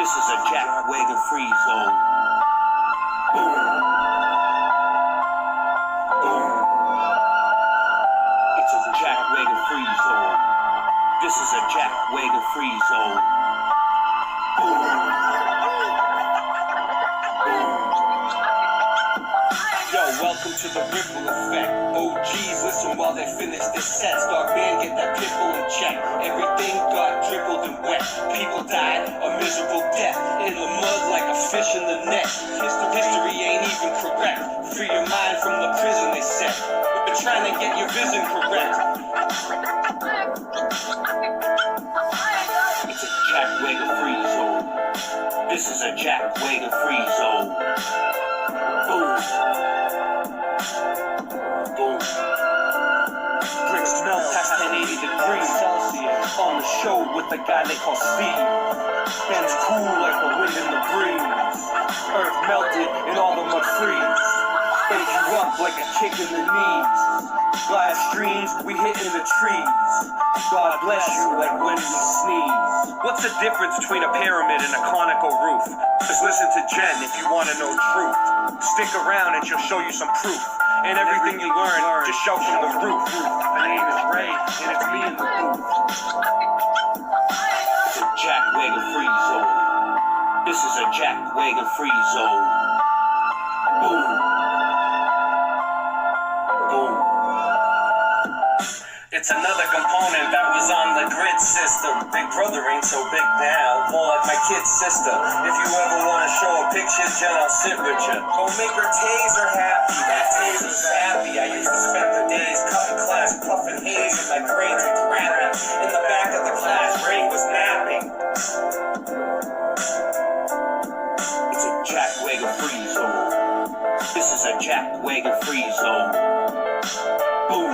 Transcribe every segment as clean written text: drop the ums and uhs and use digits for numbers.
This is a Jack Wagon free zone. Boom. Boom. It's a Jack Wagon free zone. This is a Jack Wagon free zone. Boom. Yo, welcome to the ripple effect. OGs, listen while they finish this set. Start band, get that pitbull in check. Everything got dribbled and wet. People died a miserable death in the mud like a fish in the net. History ain't even correct. Free your mind from the prison they set. We're trying to get your vision correct. It's a Jack Wagon free zone. This is a Jack Wagon free zone. Boom. Boom. Bricks melt past 1080 degrees Celsius. On the show with the guy they call Steve. Band's cool like the wind and the breeze. Earth melted and all the mud freeze. Bake you up like a kick in the knees. Glass streams, we hit in the trees. God bless you like when we sneeze. What's the difference between a pyramid and a conical roof? Just listen to Jen if you want to know truth. Stick around and she'll show you some proof. And everything you learn, just shout from the roof. My name is Ray, and it's me in the booth. It's a Jack Wagon free zone. This is a Jack Wagon free zone. Boom. Boom. It's another component that was on the grid system. Big brother ain't so big now, more like my kid's sister. If you ever want to show a picture, Jen, I'll sit with you. Don't make her taser happy, that taser's happy. I used to spend the days cutting class, puffing haze in my grades and cramming. In the back of the class, Ray was napping. It's a Jack Wagon free zone. This is a Jack Wagon free zone. Boom.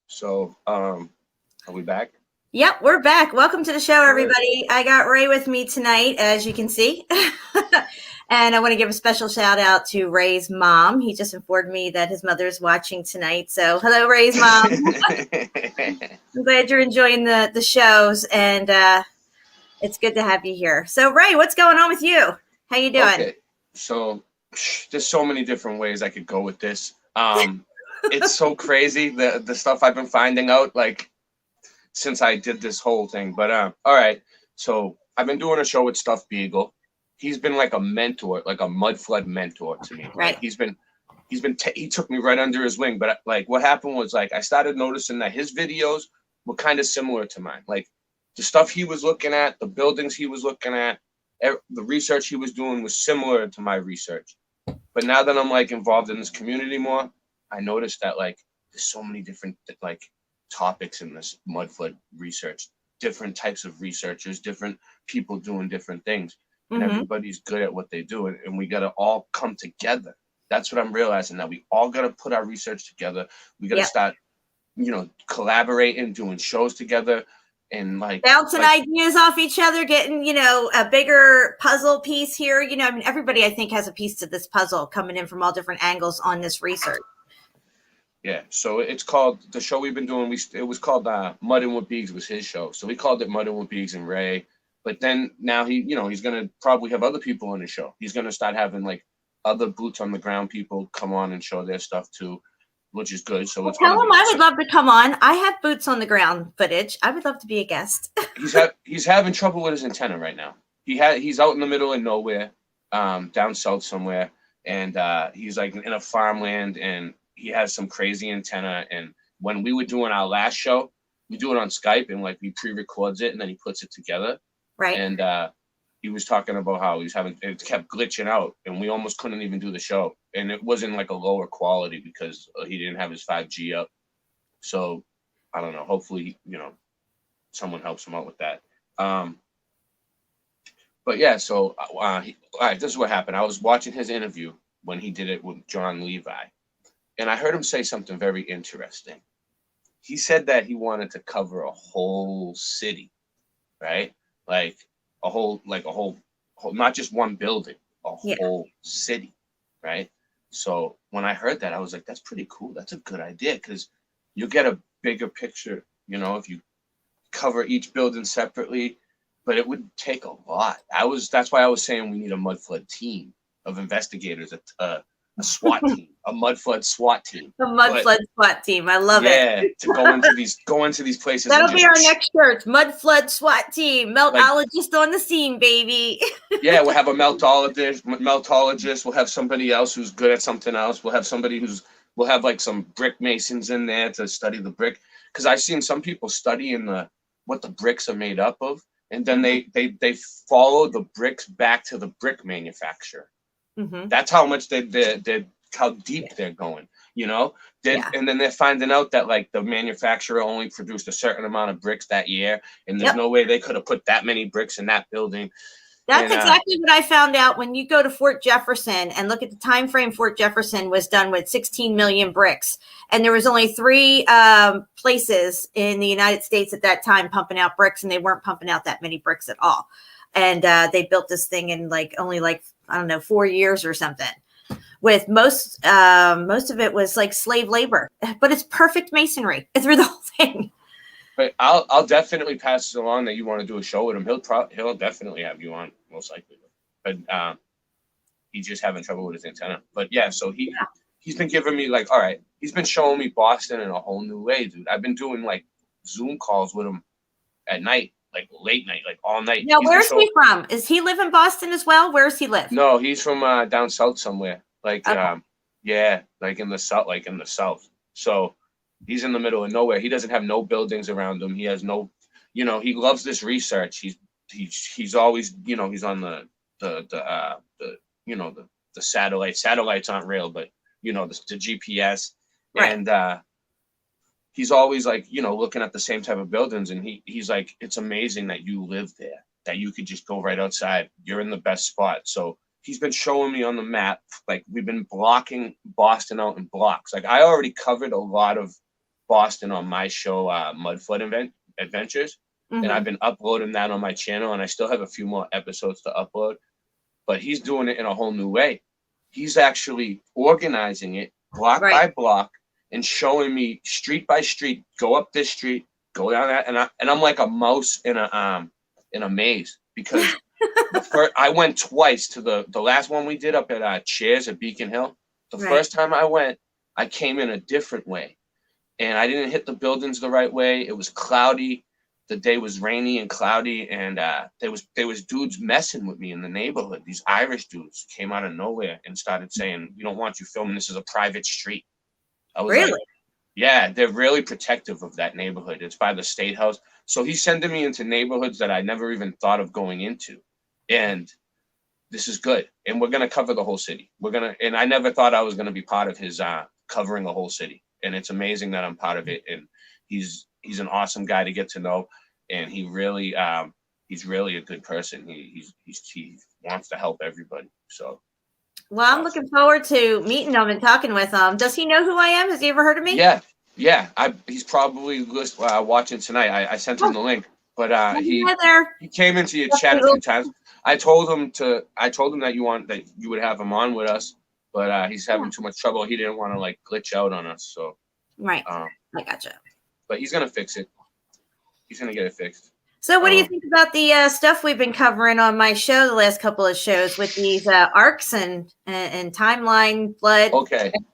So, are we back? Yep, we're back. Welcome to the show, everybody. I got Ray with me tonight, as you can see. And I want to give a special shout out to Ray's mom. He just informed me that his mother's watching tonight. So hello, Ray's mom. I'm glad you're enjoying the shows, and it's good to have you here. So Ray, what's going on with you? How you doing? Okay. So there's so many different ways I could go with this. It's so crazy, the stuff I've been finding out, like, since I did this whole thing. But all right, so I've been doing a show with Stuff Beagle. He's been like a mentor, like a Mudflood mentor to me. Right. Like, he took me right under his wing. But like, what happened was, like, I started noticing that his videos were kind of similar to mine. Like, the stuff he was looking at, the buildings he was looking at, the research he was doing was similar to my research. But now that I'm like involved in this community more, I noticed that, like, there's so many different, like, topics in this Mudflood research, different types of researchers, different people doing different things, and everybody's good at what they do, and we got to all come together. That's what I'm realizing, that we all got to put our research together. We got to start, collaborating, doing shows together, and like bouncing ideas off each other, getting, a bigger puzzle piece here. I mean, everybody, I think, has a piece to this puzzle coming in from all different angles on this research. Yeah, so it's called, the show we've been doing, it was called Muddin' with Beegs was his show. So we called it Muddin' with Beegs and Ray. But then now he's going to probably have other people on his show. He's going to start having, like, other boots on the ground people come on and show their stuff too, which is good. So it's tell him I would love to come on. I have boots on the ground footage. I would love to be a guest. He's having trouble with his antenna right now. He's out in the middle of nowhere, down south somewhere, and he's like in a farmland, and he has some crazy antenna. And when we were doing our last show, we do it on Skype, and like we pre-records it and then he puts it together. Right. And he was talking about how it kept glitching out, and we almost couldn't even do the show. And it wasn't like a lower quality because he didn't have his 5G up. So I don't know. Hopefully, someone helps him out with that. But yeah, so all right, this is what happened. I was watching his interview when he did it with John Levi, and I heard him say something very interesting. He said that he wanted to cover a whole city, right? Like a whole, not just one building, a whole city, right? So when I heard that, I was like, that's pretty cool. That's a good idea, because you get a bigger picture, if you cover each building separately, but it would take a lot. That's why I was saying we need a Mudflood team of investigators, a SWAT team, a Mudflood SWAT team. The Mudflood SWAT team. I love it. Yeah, to go into these places. That'll be our next shirt. Mudflood SWAT team. Meltologist on the scene, baby. Yeah, we'll have a meltologist. We'll have somebody else who's good at something else. We'll have somebody we'll have like some brick masons in there to study the brick. Because I've seen some people studying what the bricks are made up of, and then they follow the bricks back to the brick manufacturer. Mm-hmm. That's how much how deep they're going, and then they're finding out that like the manufacturer only produced a certain amount of bricks that year, and there's no way they could have put that many bricks in that building. That's exactly what I found out when you go to Fort Jefferson and look at the time frame. Fort Jefferson was done with 16 million bricks, and there was only 3 places in the United States at that time pumping out bricks, and they weren't pumping out that many bricks at all. And they built this thing in only I don't know, 4 years or something. With most of it was like slave labor, but it's perfect masonry through the whole thing. But I'll definitely pass it along that you want to do a show with him. He'll definitely have you on, most likely. But he's just having trouble with his antenna. But yeah, so he's been giving me all right, he's been showing me Boston in a whole new way, dude. I've been doing Zoom calls with him at night, late night, all night. Now, where's he from? Is he live in Boston as well? Where does he live? No, he's from down south somewhere. Okay. In the south. So he's in the middle of nowhere. He doesn't have no buildings around him. He has no, he loves this research. He's always, he's on the satellite. Satellites aren't real, but the GPS. Right. And he's always looking at the same type of buildings, and he's like, it's amazing that you live there, that you could just go right outside. You're in the best spot. So he's been showing me on the map, we've been blocking Boston out in blocks. I already covered a lot of Boston on my show, Mudflood Adventures, and I've been uploading that on my channel, and I still have a few more episodes to upload. But he's doing it in a whole new way. He's actually organizing it block by block and showing me street by street. Go up this street, go down that, and I'm like a mouse in a maze, because I went twice to the last one we did up at Chairs at Beacon Hill. The first time I went, I came in a different way, and I didn't hit the buildings the right way. It was cloudy. The day was rainy and cloudy, and there was dudes messing with me in the neighborhood. These Irish dudes came out of nowhere and started saying, "We don't want you filming. This is a private street." I was really? Yeah, they're really protective of that neighborhood. It's by the State House. So he's sending me into neighborhoods that I never even thought of going into. And this is good. And we're going to cover the whole city. And I never thought I was going to be part of his covering the whole city. And it's amazing that I'm part of it. And he's an awesome guy to get to know. And he's really a good person. He wants to help everybody. So. Well, I'm looking forward to meeting him and talking with him. Does he know who I am? Has he ever heard of me? Yeah. He's probably watching tonight. I sent him the link, but he came into your chat a few times. I told him that you would have him on with us, but he's having too much trouble. He didn't want to glitch out on us. So right, I gotcha. But he's gonna fix it. He's gonna get it fixed. So what do you think about the stuff we've been covering on my show the last couple of shows with these arcs and timeline, flood,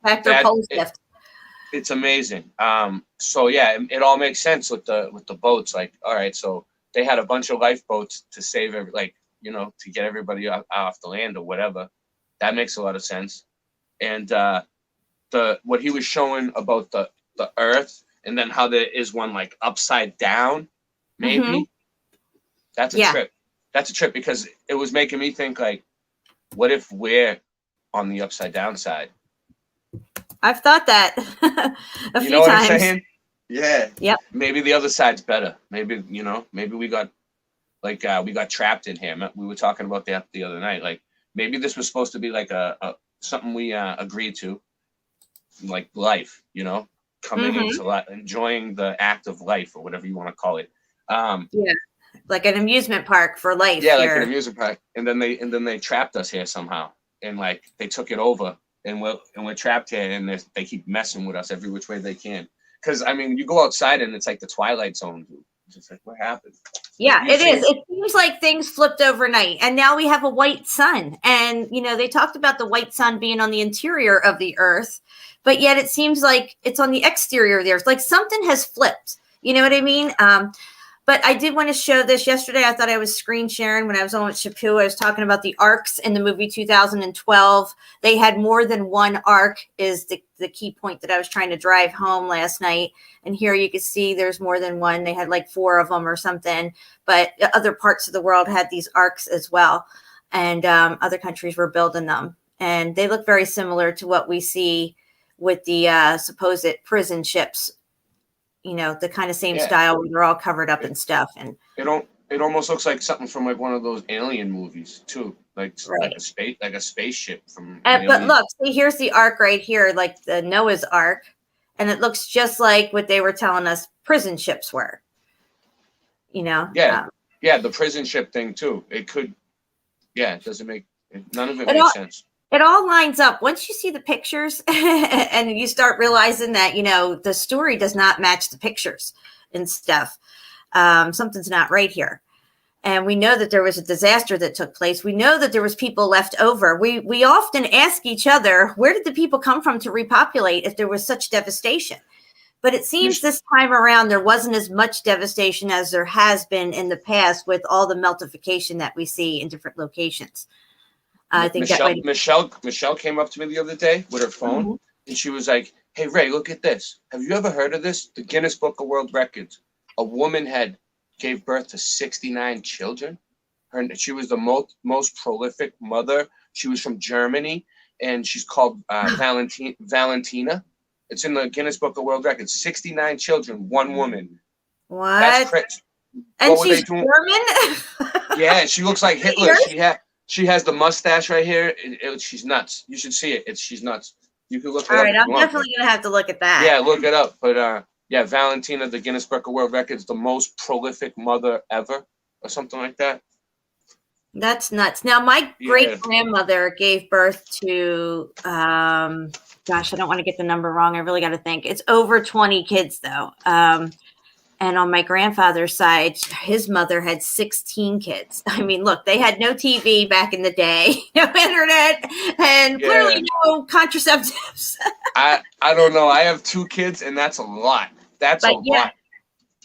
factor, pole shift? It's amazing. So yeah, it all makes sense with the boats. All right, so they had a bunch of lifeboats to save to get everybody off the land or whatever. That makes a lot of sense. And what he was showing about the Earth, and then how there is one upside down, maybe. Mm-hmm. That's a trip. That's a trip, because it was making me think what if we're on the upside down side? I've thought that a few times. What I'm saying? Yeah. Yep. Maybe the other side's better. Maybe, you know, maybe we got trapped in here. We were talking about that the other night. Like maybe this was supposed to be like a something we agreed to, like life, you know, coming into life, enjoying the act of life or whatever you want to call it. Yeah, like an amusement park for life. Yeah, here. like an amusement park. And then they trapped us here somehow, and like they took it over, and we're trapped here, and they keep messing with us every which way they can. Because I mean, you go outside and it's like the Twilight Zone, dude. It's just like, what happened? Yeah, it is. It seems like things flipped overnight, and now we have a white sun. And you know, they talked about the white sun being on the interior of the Earth, but yet it seems like it's on the exterior of the Earth. Like something has flipped. You know what I mean? But I did want to show this yesterday. I thought I was screen sharing when I was on with Shapu. I was talking about the arcs in the movie 2012. They had more than one arc is the key point that I was trying to drive home last night. And here you can see there's more than one. They had like 4 of them or something. But other parts of the world had these arcs as well. And other countries were building them. And they look very similar to what we see with the supposed prison ships. You know, the kind of same style where they're all covered up and stuff. And it almost looks like something from like one of those alien movies too, like a spaceship from. But look, see, here's the arc right here, like the Noah's Ark, and it looks just like what they were telling us prison ships were. You know. Yeah, the prison ship thing too. It could. Yeah, it doesn't make none of it makes sense. It all lines up once you see the pictures and you start realizing that, you know, the story does not match the pictures and stuff. Something's not right here. And we know that there was a disaster that took place. We know that there was people left over. We often ask each other, where did the people come from to repopulate if there was such devastation? But it seems this time around, there wasn't as much devastation as there has been in the past with all the meltification that we see in different locations. I think Michelle came up to me the other day with her phone, and she was like, "Hey Ray, look at this. Have you ever heard of this? The Guinness Book of World Records. A woman gave birth to 69 children. She was the most prolific mother. She was from Germany, and she's called Valentina. It's in the Guinness Book of World Records. 69 children, one woman. What? That's crazy. And she's German? Yeah, she looks like Hitler. She has the mustache right here. She's nuts. You should see it. She's nuts. You can look it up. All right, I'm definitely going to have to look at that. Yeah, look it up. But yeah, Valentina, the Guinness Book of World Records, the most prolific mother ever, or something like that. That's nuts. Now, my great-grandmother gave birth to, gosh, I don't want to get the number wrong. I really got to think. It's over 20 kids, though. And on my grandfather's side, his mother had 16 kids. I mean, look, they had no TV back in the day, no internet, and clearly no contraceptives. I don't know. I have 2 kids, and that's a lot. That's a lot.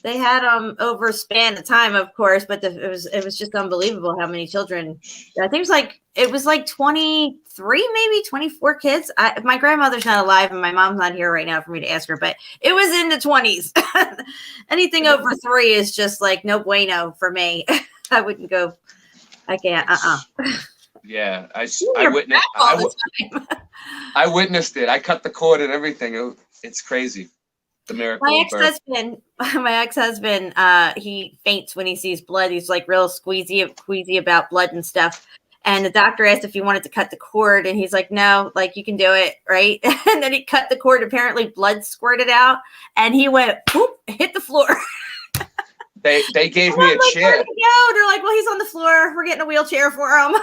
They had over a span of time, of course, but it was just unbelievable how many children. I think it was like 23, maybe 24 kids. My grandmother's not alive, and my mom's not here right now for me to ask her, but it was in the 20s. Anything over 3 is just like no bueno for me. I wouldn't go. I can't. Yeah, I witnessed it. I cut the cord and everything. It's crazy. The miracle. My ex-husband, he faints when he sees blood. He's like real queasy about blood and stuff. And the doctor asked if he wanted to cut the cord, and he's like, "No, like you can do it, right?" And then he cut the cord. Apparently, blood squirted out, and he went, "Poop!" Hit the floor. They gave me a chair. Where'd he go? They're like, "Well, he's on the floor. We're getting a wheelchair for him."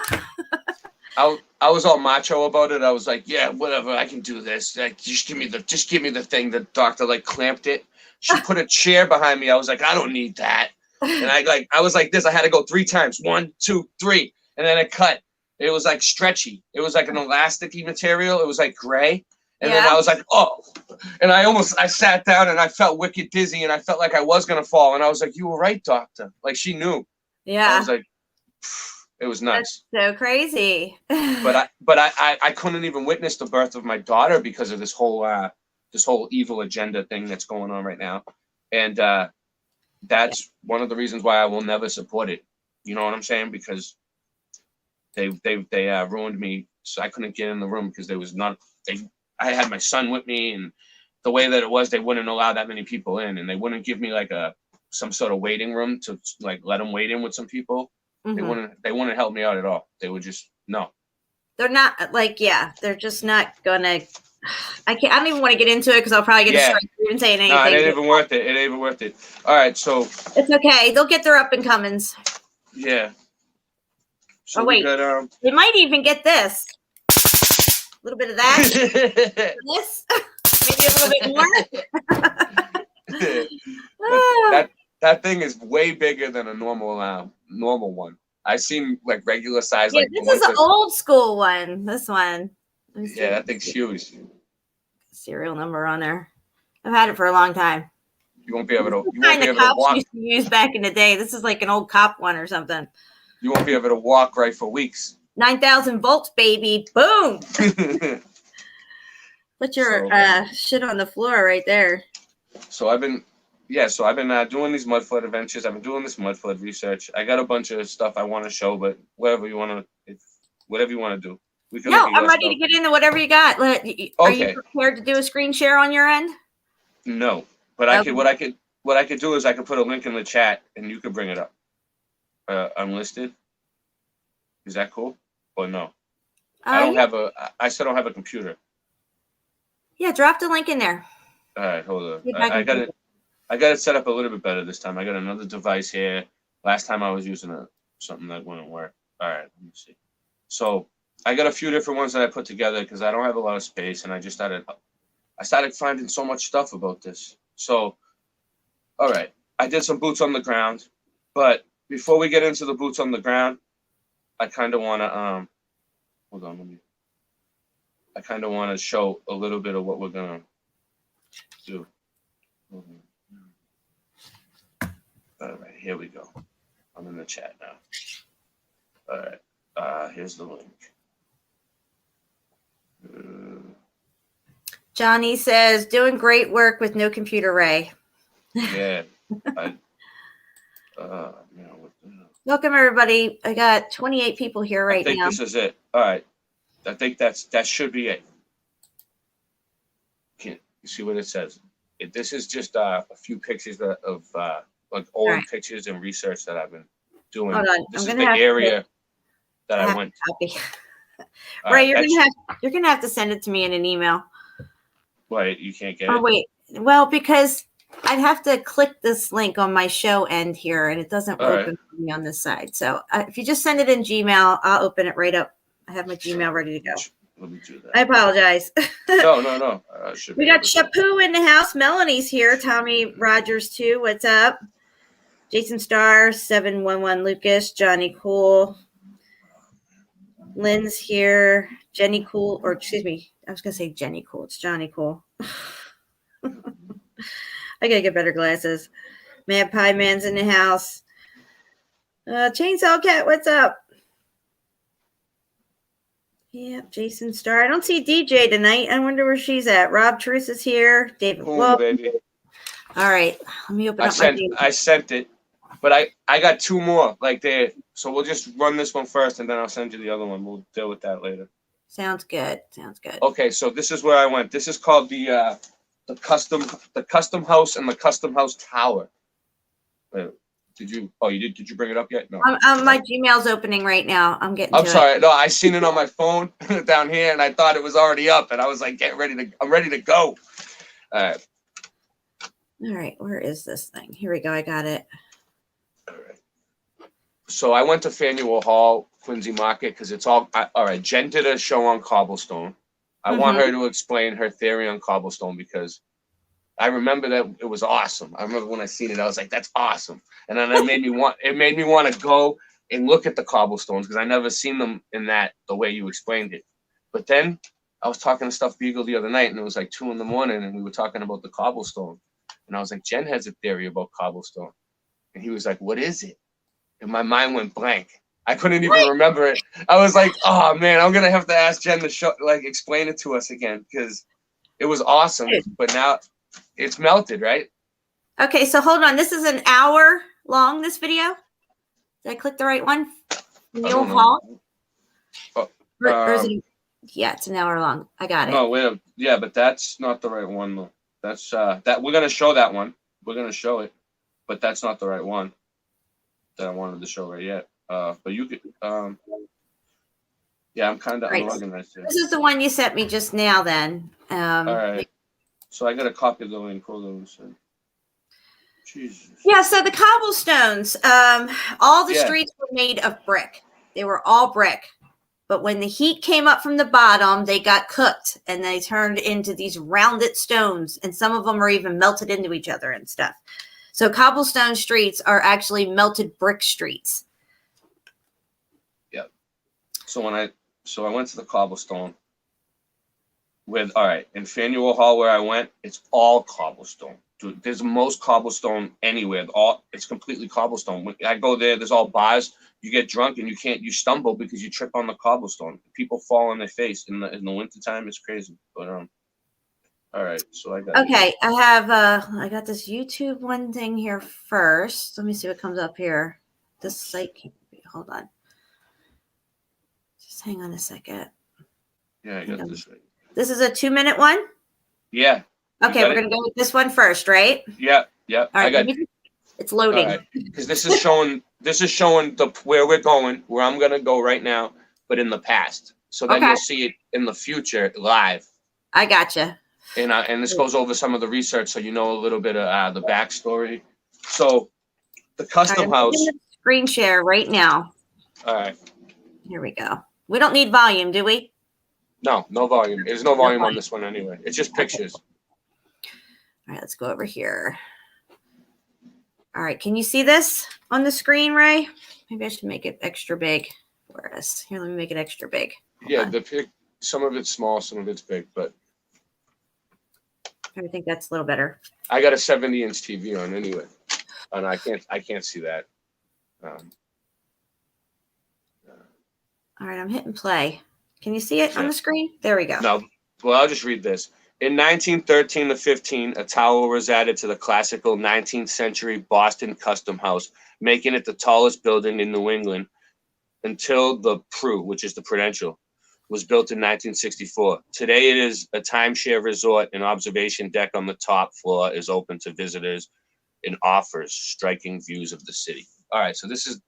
I was all macho about it. I was like, yeah, whatever, I can do this. Like, just give me the thing. The doctor like clamped it. She put a chair behind me. I was like, I don't need that. And I was like this. I had to go 3 times. 1, 2, 3. And then it cut. It was like stretchy. It was like an elasticy material. It was like gray. And then I was like, oh. And I sat down and I felt wicked dizzy and I felt like I was gonna fall. And I was like, you were right, doctor. Like she knew. Yeah. I was like, it was nuts. That's so crazy. But I couldn't even witness the birth of my daughter because of this whole evil agenda thing that's going on right now. And that's one of the reasons why I will never support it. You know what I'm saying? Because they ruined me, so I couldn't get in the room because there was not. I had my son with me, and the way that it was, they wouldn't allow that many people in, and they wouldn't give me like some sort of waiting room to like let them wait in with some people. Mhm. They wouldn't help me out at all. They would just no. They're not like, yeah, they're just not gonna. I don't even want to get into it because I'll probably get a Yeah. strike for even saying No, it anything. ain't even worth it. It ain't even worth it. All right, so It's okay. They'll get their up and comings. yeah. So Oh, we wait. got They might even get this. A little bit of that. This. Maybe a little bit more. Ah. that thing is way bigger than a normal one. I've seen like regular size. Yeah, like this is an old school one. This one. Yeah, that thing's huge. Serial number on there. I've had it for a long time. You won't be able to. You Kind won't be of able to cops walk. used to use back in the day. This is like an old cop one or something. You won't be able to walk right for weeks. 9,000 volts, baby. Boom. Put your shit on the floor right there. So I've been doing these Mudflood adventures. I've been doing this Mudflood research. I got a bunch of stuff I want to show, but whatever you want to do. We can No, I'm ready to get into whatever you got. Are you prepared to do a screen share on your end? No, but okay. What I could do is I could put a link in the chat and you could bring it up. Unlisted. Is that cool or no? I still don't have a computer. Yeah, drop the link in there. All right, hold on. I got it set up a little bit better this time. I got another device here. Last time I was using something that wouldn't work. All right, let me see. So I got a few different ones that I put together because I don't have a lot of space, and I started finding so much stuff about this. So, all right, I did some boots on the ground, but before we get into the boots on the ground, I kind of want to hold on, I kind of want to show a little bit of what we're gonna do. All right, here we go. I'm in the chat now. All right, here's the link. Johnny says, doing great work with no computer, Ray. Yeah. Welcome, everybody. I got 28 people here right now. I think this is it. All right. I think that should be it. You see what it says? This is just a few pictures of like old pictures and research that I've been doing. Hold on. This is the area that I went to. Ray, you're gonna have to send it to me in an email. Wait, you can't get it? Oh, wait. Well, because I'd have to click this link on my show end here, and it doesn't open for me on this side. So if you just send it in Gmail, I'll open it right up. I have my Gmail ready to go. Let me do that. I apologize. No. We got Shapu in the house. Melanie's here. Tommy Rogers, too. What's up? Jason Starr, 711 Lucas, Johnny Cool. Lynn's here. Jenny Cool, or excuse me, I was going to say Jenny Cool. It's Johnny Cool. I got to get better glasses. Mad Pie Man's in the house. Chainsaw Cat, what's up? Yep, Jason Starr. I don't see DJ tonight. I wonder where she's at. Rob Truce is here. David Wolf. Baby. All right. Let me open up I sent it, but I got two more like there. So we'll just run this one first, and then I'll send you the other one. We'll deal with that later. Sounds good. Okay, so this is where I went. This is called the custom house and the custom house tower. Did you bring it up yet? No. My Gmail's opening right now. I'm sorry. No, I seen it on my phone down here, and I thought it was already up, and I was like, I'm ready to go. All right. Where is this thing? Here we go. I got it. All right. So I went to Faneuil Hall, Quincy Market, because it's all right. Jen did a show on cobblestone. I want her to explain her theory on cobblestone because I remember that it was awesome. I remember when I seen it, I was like, "That's awesome," and then it made me want to go and look at the cobblestones because I never seen them in the way you explained it. But then I was talking to Stuff Beagle the other night, and it was like 2 a.m, and we were talking about the cobblestone, and I was like, "Jen has a theory about cobblestone," and he was like, "What is it?" And my mind went blank. I couldn't even remember it. I was like, "Oh man, I'm gonna have to ask Jen to explain it to us again because it was awesome." But now it's melted, right? Okay, so hold on. This is an hour long, this video? Did I click the right one? Faneuil Hall? Or is it, yeah, it's an hour long. I got it. No, yeah, but that's not the right one, though. That's that we're gonna show that one. We're gonna show it, but that's not the right one that I wanted to show right yet. But you could yeah, I'm kind of Right. unorganized here. This is the one you sent me just now. Then. All right. So I got to copy the link. Hold on a second. Jesus. Yeah. So the cobblestones, all the Yeah. streets were made of brick. They were all brick. But when the heat came up from the bottom, they got cooked and they turned into these rounded stones. And some of them are even melted into each other and stuff. So cobblestone streets are actually melted brick streets. Yep. So I went to the cobblestone all right, in Faneuil Hall where I went, it's all cobblestone. Dude, there's the most cobblestone anywhere. It's completely cobblestone. When I go there, there's all bars. You get drunk and you stumble because you trip on the cobblestone. People fall on their face in the wintertime. It's crazy. But all right, so I got Okay, I got this YouTube one thing here first. Let me see what comes up here. This site hold on. Just hang on a second. Yeah, I got this right. This is a 2-minute one? Yeah. Okay, we're gonna go with this one first, right? Yeah. All right, it's loading. All right. Because this is showing where we're going, where I'm gonna go right now, but in the past. So then you'll see it in the future live. I gotcha. And this goes over some of the research, so you know a little bit of the backstory. So the custom house. Screen share right now. All right. Here we go. We don't need volume, do we? No volume. There's no volume on this one anyway. It's just pictures. Okay. All right, let's go over here. All right, can you see this on the screen, Ray? Maybe I should make it extra big for us. Here, let me make it extra big. Hold on. Some of it's small, some of it's big, but I think that's a little better. I got a 70-inch TV on anyway, and I can't see that. All right, I'm hitting play. Can you see it on the screen? There we go. No, well, I'll just read this. In 1913 to 15, a tower was added to the classical 19th century Boston Custom House, making it the tallest building in New England until the Pru, which is the Prudential, was built in 1964. Today, it is a timeshare resort. An observation deck on the top floor is open to visitors and offers striking views of the city. All right, so this is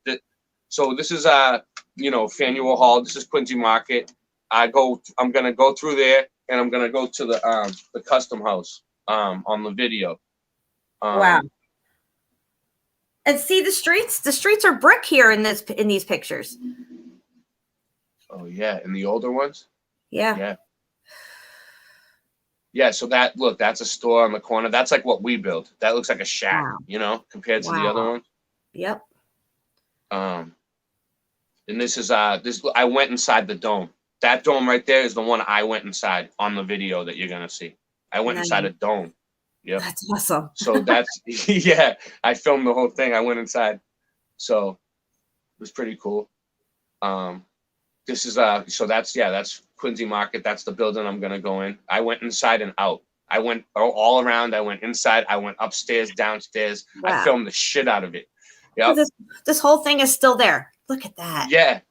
Faneuil Hall. This is Quincy Market. I'm gonna go through there, and I'm gonna go to the custom house on the video. Wow. And see the streets. The streets are brick here in these pictures. Oh yeah, and the older ones. Yeah. Yeah. So that's a store on the corner. That's like what we built. That looks like a shack, compared to the other ones. Yep. And this is I went inside the dome. That dome right there is the one I went inside on the video that you're gonna see. I went inside a dome. Yep. That's awesome. So that's yeah. I filmed the whole thing. I went inside. So it was pretty cool. This is that's Quincy Market. That's the building I'm gonna go in. I went inside and out. I went all around. I went inside. I went upstairs, downstairs. Wow. I filmed the shit out of it. Yeah. This whole thing is still there. Look at that. Yeah.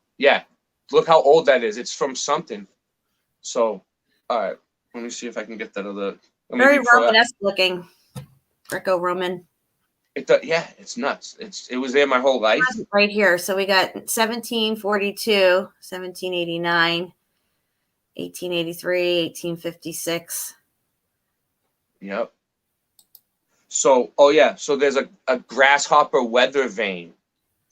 Look how old that is. It's from something. So, all right. Let me see if I can get that other. Very Romanesque looking. Greco-Roman. It's nuts. It was there my whole life. Right here. So we got 1742, 1789, 1883, 1856. Yep. So, so there's a Grasshopper Weathervane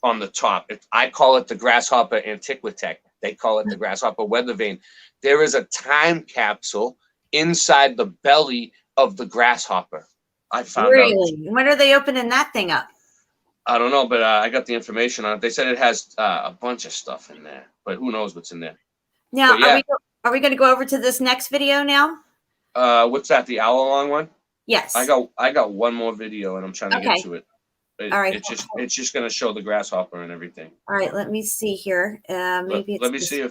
on the top. I call it the Grasshopper Antiquitech. They call it the Grasshopper Weathervane. There is a time capsule inside the belly of the grasshopper. I found out. Really? When are they opening that thing up? I don't know, but I got the information on it. They said it has a bunch of stuff in there, but who knows what's in there. Now, are we going to go over to this next video now? What's that? The hour-long one? Yes. I got one more video, and I'm trying to get to it. All right. It's just going to show the grasshopper and everything. All right. Let me see here. Maybe let me see if.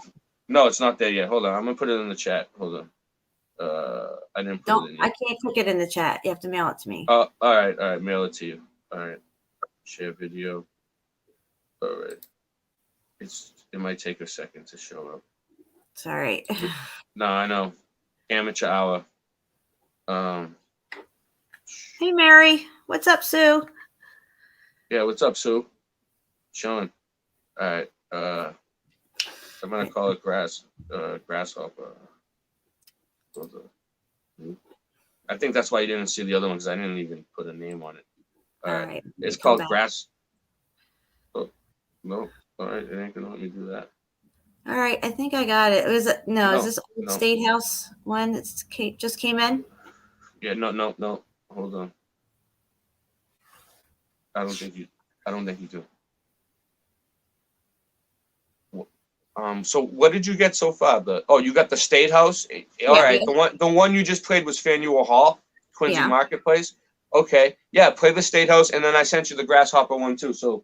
No, it's not there yet. Hold on. I'm gonna put it in the chat. Hold on. I didn't put it in yet. I can't click it in the chat. You have to mail it to me. All right. Mail it to you. All right. Share video. All right. It might take a second to show up. It's all right. No, I know. Amateur hour. Hey, Mary. What's up, Sue? Yeah, what's up, Sue? Sean. All right. I'm gonna call it Grasshopper. I think that's why you didn't see the other one, because I didn't even put a name on it. All right. It's called Grass. Oh, no. All right. It ain't gonna let me do that. All right. I think I got it. Is this old State House one that just came in? Yeah. No. Hold on. I don't think you do. So what did you get so far? You got the State House. All right. The one you just played was Faneuil Hall, Quincy Marketplace. Okay. Yeah. Play the State House, and then I sent you the Grasshopper one too. So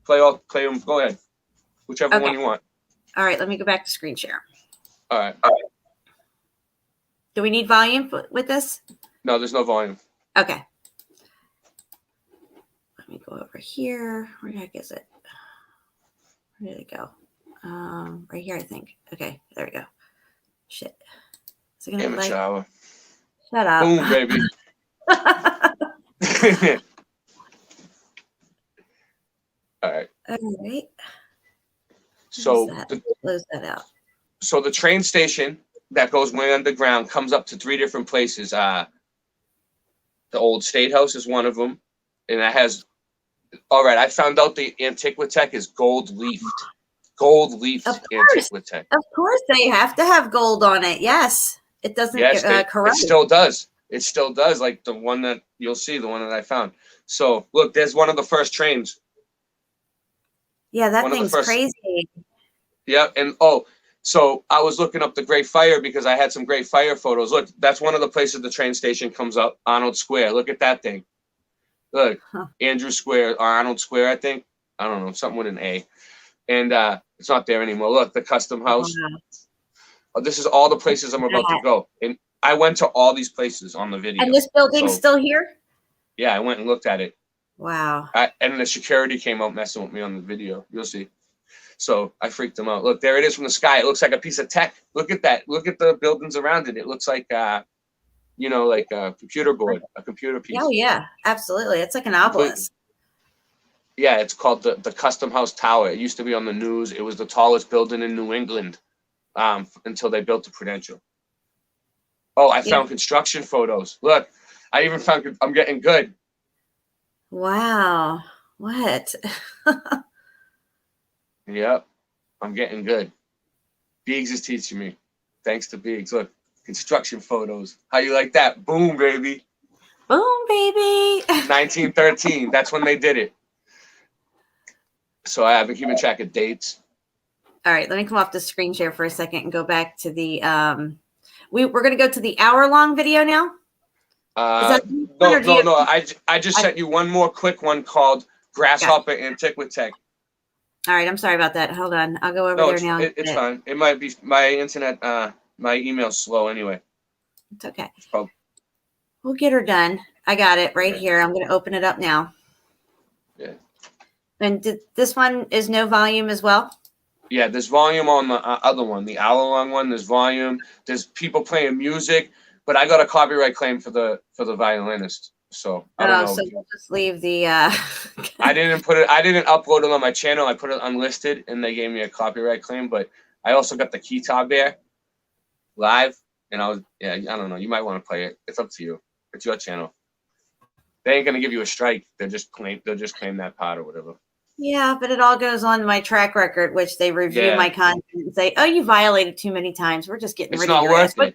play them. Go ahead. Whichever one you want. All right. Let me go back to screen share. All right. Do we need volume with this? No, there's no volume. Okay. Let me go over here. Where the heck is it? Where did it go? Right here, I think. Okay, there we go. Shit. Is it gonna Amateur hour. Shut up. Boom, baby. All right. All right. So close that out. So the train station that goes way underground comes up to 3 different places. The old State House is one of them, and that has. All right, I found out the Antiquitech is gold-leafed. Gold-leafed Antiquitech. Of course, they have to have gold on it. Yes, it doesn't corrode. It still does. It still does. Like the one that you'll see, the one that I found. So look, there's one of the first trains. Yeah, that thing's crazy. Yeah, and so I was looking up the Great Fire because I had some Great Fire photos. Look, that's one of the places the train station comes up. Arnold Square. Look at that thing. Look, Andrew Square or Arnold Square, I think. I don't know, something with an A. And it's not there anymore. Look, the Custom House. This is all the places I'm about to go. And I went to all these places on the video. And this building's still here? Yeah, I went and looked at it. Wow. And the security came out messing with me on the video. You'll see. So I freaked them out. Look, there it is from the sky. It looks like a piece of tech. Look at that. Look at the buildings around it. It looks like, like a computer board, a computer piece. Oh, yeah, absolutely. It's like an obelisk. Yeah, it's called the Custom House Tower. It used to be on the news. It was the tallest building in New England until they built the Prudential. Oh, I found construction photos. Look, I even found, I'm getting good. Wow. What? Yep, I'm getting good. Biggs is teaching me. Thanks to Biggs. Look, construction photos. How you like that? Boom, baby. Boom, baby. 1913. That's when they did it. So I've been keeping track of dates. All right, let me come off the screen share for a second and go back to the we're going to go to the hour-long video now. No. I just sent you one more quick one called Grasshopper Antiquitech. All right, I'm sorry about that. Hold on, I'll go over there now. It's fine. It might be my internet. My email's slow anyway. It's okay. We'll get her done. I got it right here. I'm going to open it up now. Yeah. And this one is no volume as well? Yeah, there's volume on the other one, the hour-long one. There's volume. There's people playing music, but I got a copyright claim for the violinist. So I don't know. So we'll just leave the. I didn't upload it on my channel. I put it unlisted, and they gave me a copyright claim. But I also got the Guitar Bear live, and I don't know. You might want to play it. It's up to you. It's your channel. They ain't gonna give you a strike. They'll just claim that part or whatever. Yeah, but it all goes on my track record, which they review my content and say, "Oh, you violated too many times. We're just getting rid of your ass." But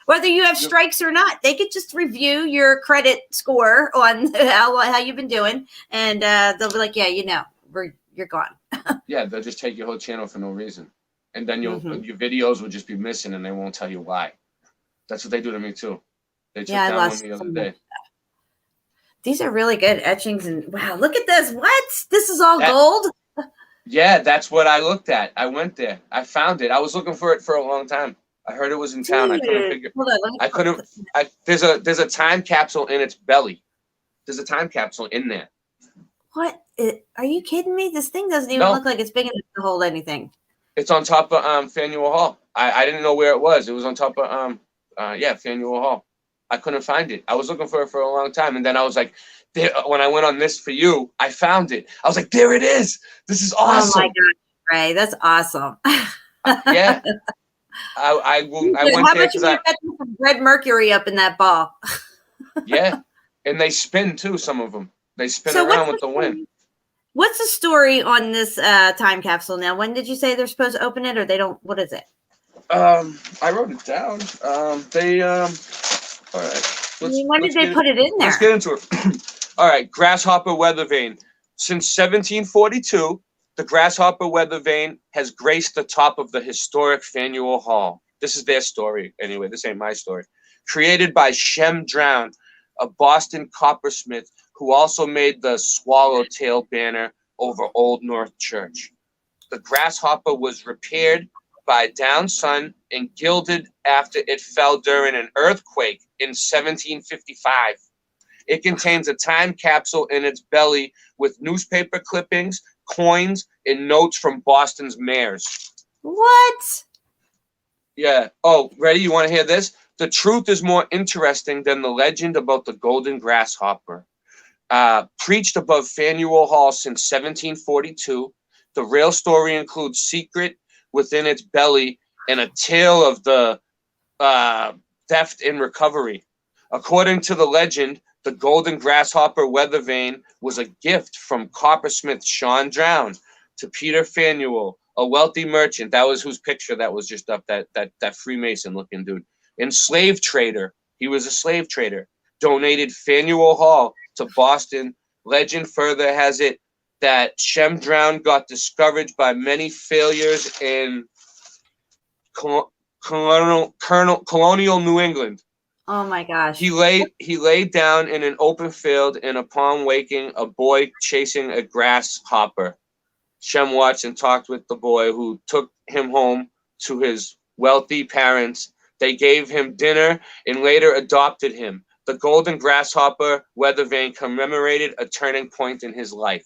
whether you have strikes or not, they could just review your credit score on how you've been doing, and they'll be like, "Yeah, you're gone." Yeah, they'll just take your whole channel for no reason, and then your videos will just be missing, and they won't tell you why. That's what they do to me too. They took down one the other day. These are really good etchings, and wow, look at this. What? This is all gold? Yeah, that's what I looked at. I went there. I found it. I was looking for it for a long time. I heard it was in town. I couldn't figure. There's a time capsule in its belly. There's a time capsule in there. What? Are you kidding me? This thing doesn't even look like it's big enough to hold anything. It's on top of Faneuil Hall. I didn't know where it was. It was on top of Faneuil Hall. I couldn't find it. I was looking for it for a long time, and then I was like, when I went on this for you, I found it. I was like, there it is. This is awesome. Oh my God, Ray, that's awesome. Yeah. I went How there much because have you got some red mercury up in that ball? yeah, and they spin too. Some of them they spin So around with the wind. What's the story on this time capsule now? When did you say they're supposed to open it, or they don't? What is it? I wrote it down. All right. When did they put it in there? Let's get into it. All right, Grasshopper Weathervane. Since 1742, the Grasshopper Weathervane has graced the top of the historic Faneuil Hall. This is their story, anyway. This ain't my story. Created by Shem Drown, a Boston coppersmith who also made the swallowtail banner over Old North Church. The Grasshopper was repaired by down sun and gilded after it fell during an earthquake in 1755. It contains a time capsule in its belly with newspaper clippings, coins, and notes from Boston's mayors. What? Yeah. Oh, ready? You want to hear this? The truth is more interesting than the legend about the golden grasshopper. Preached above Faneuil Hall since 1742, the real story includes secret within its belly and a tale of the theft and recovery. According to the legend, the golden grasshopper Weathervane was a gift from coppersmith Sean Drown to Peter Faneuil, a wealthy merchant. That was whose picture that was just up, that Freemason looking dude. And slave trader. He was a slave trader. Donated Faneuil Hall to Boston. Legend further has it that Shem Drown got discouraged by many failures in colonial New England. Oh my gosh. He laid down in an open field, and upon waking, a boy chasing a grasshopper. Shem watched and talked with the boy, who took him home to his wealthy parents. They gave him dinner and later adopted him. The golden grasshopper Weathervane commemorated a turning point in his life.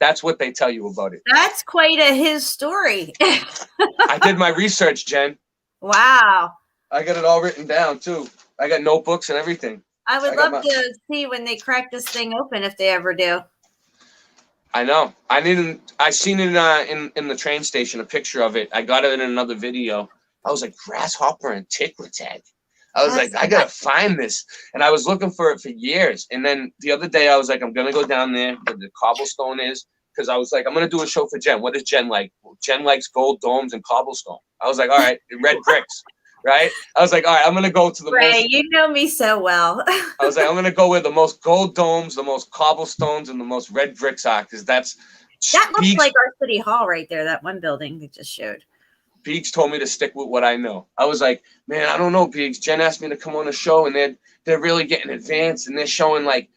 That's what they tell you about it. That's quite his story. I did my research, Jen. Wow. I got it all written down too. I got notebooks and everything. I would love to see when they crack this thing open, if they ever do. I know. I seen it in the train station, a picture of it. I got it in another video. I was like, grasshopper antiquitag. I was like, I gotta find this. And I was looking for it for years. And then the other day I was like, I'm gonna go down there where the cobblestone is, because I was like, I'm gonna do a show for Jen. What does Jen like? Well, Jen likes gold domes and cobblestone. I was like, all right, red bricks. Right? I was like, all right, I'm gonna go to the Ray, you know me so well. I was like, I'm gonna go where the most gold domes, the most cobblestones, and the most red bricks are, because that looks like our city hall right there. That one building they just showed. Peaks told me to stick with what I know. I was like, man, I don't know, Peaks. Jen asked me to come on the show, and they're really getting advanced, and they're showing like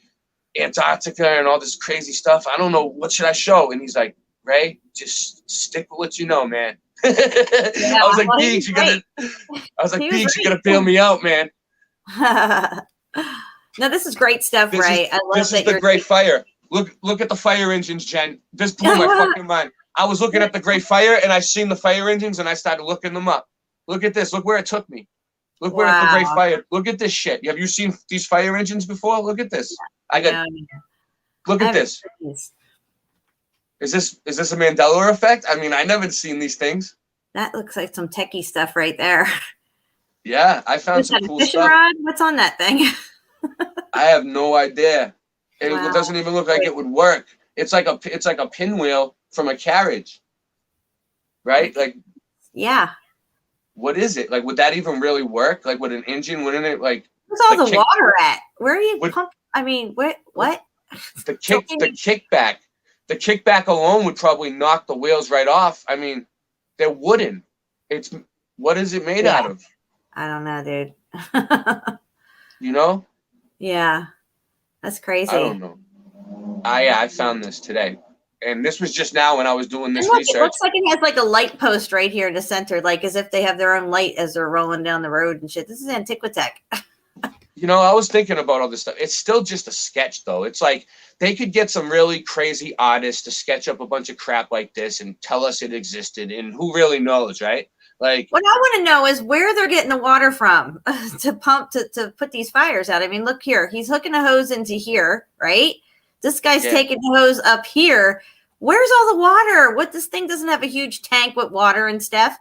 Antarctica and all this crazy stuff. I don't know, what should I show? And he's like, Ray, just stick with what you know, man. Yeah, I was like, Peaks, you gotta bail me out, man. No, this is great stuff, Ray. I love this is the great fire. Look at the fire engines, Jen. This blew my fucking mind. I was looking at the great fire, and I seen the fire engines, and I started looking them up. Look at this. Look where it took me. Look where the great fire. Look at this shit. Have you seen these fire engines before? Look at this. Look at this. Is this a Mandela effect? I mean, I never seen these things. That looks like some techie stuff right there. Yeah, I found some cool fishing stuff. Rod? What's on that thing? I have no idea. It doesn't even look like it would work. It's like a pinwheel from a carriage, right? Like, yeah. What is it? Like, would that even really work? Like, with an engine, wouldn't it? Like, where's all the water at? Where are you? I mean, what? The kickback alone would probably knock the wheels right off. I mean, they're wooden. What is it made out of? I don't know, dude. You know? Yeah, that's crazy. I don't know. I found this today, and this was just now when I was doing this research. It looks like it has like a light post right here in the center, like as if they have their own light as they're rolling down the road and shit. This is Antiquitech. You know, I was thinking about all this stuff. It's still just a sketch, though. It's like they could get some really crazy artists to sketch up a bunch of crap like this and tell us it existed, and who really knows, right? Like, what I want to know is where they're getting the water from to pump to put these fires out. I mean, look here. He's hooking a hose into here, right? This guy's taking the hose up here. Where's all the water? What, this thing doesn't have a huge tank with water and stuff.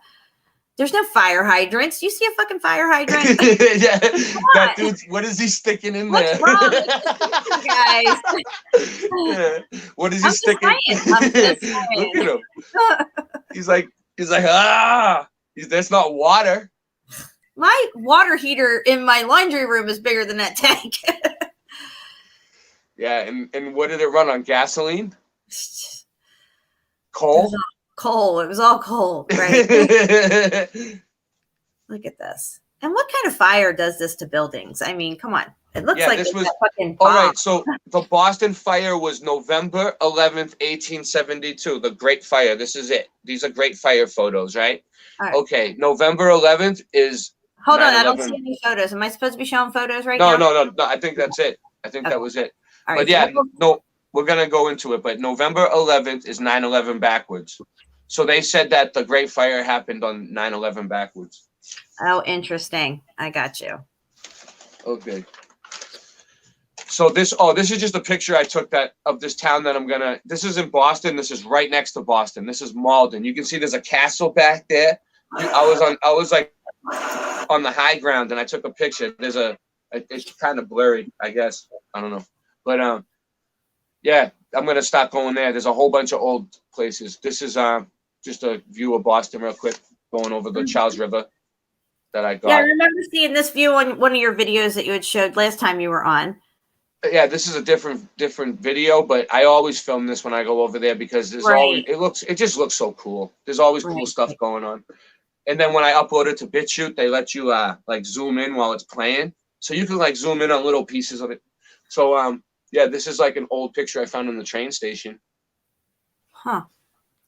There's no fire hydrants. Do you see a fucking fire hydrant? Yeah, that dude. What is he sticking in What's there? wrong with you guys? Yeah. What is he sticking? I'm just saying. Look at him. He's like ah. That's not water. My water heater in my laundry room is bigger than that tank. Yeah, and what did it run on? Gasoline? Coal? Coal. It was all coal, right? Look at this. And what kind of fire does this to buildings? I mean, come on. It looks like this was a fucking bomb. all right. So the Boston fire was November 11th, 1872. The Great Fire. This is it. These are Great Fire photos, right? All right. Okay. November 11th is. Hold on. 9/11. I don't see any photos. Am I supposed to be showing photos right now? No. I think that's it. I think that was it. All right, but yeah, no, we're gonna go into it. But November 11th is 9/11 backwards. So they said that the Great Fire happened on 9/11 backwards. Oh, interesting. I got you. Okay. So this is just a picture I took of this town that this is in Boston. This is right next to Boston. This is Malden. You can see there's a castle back there. I was like on the high ground and I took a picture. It's kind of blurry, I guess. I don't know. But yeah, I'm gonna stop going there. There's a whole bunch of old places. This is just a view of Boston real quick, going over the Charles River that I got. Yeah, I remember seeing this view on one of your videos that you had showed last time you were on. Yeah, this is a different video, but I always film this when I go over there because there's always it just looks so cool. There's always cool stuff going on. And then when I upload it to BitChute, they let you like zoom in while it's playing. So you can like zoom in on little pieces of it. So yeah, this is like an old picture I found in the train station. Huh.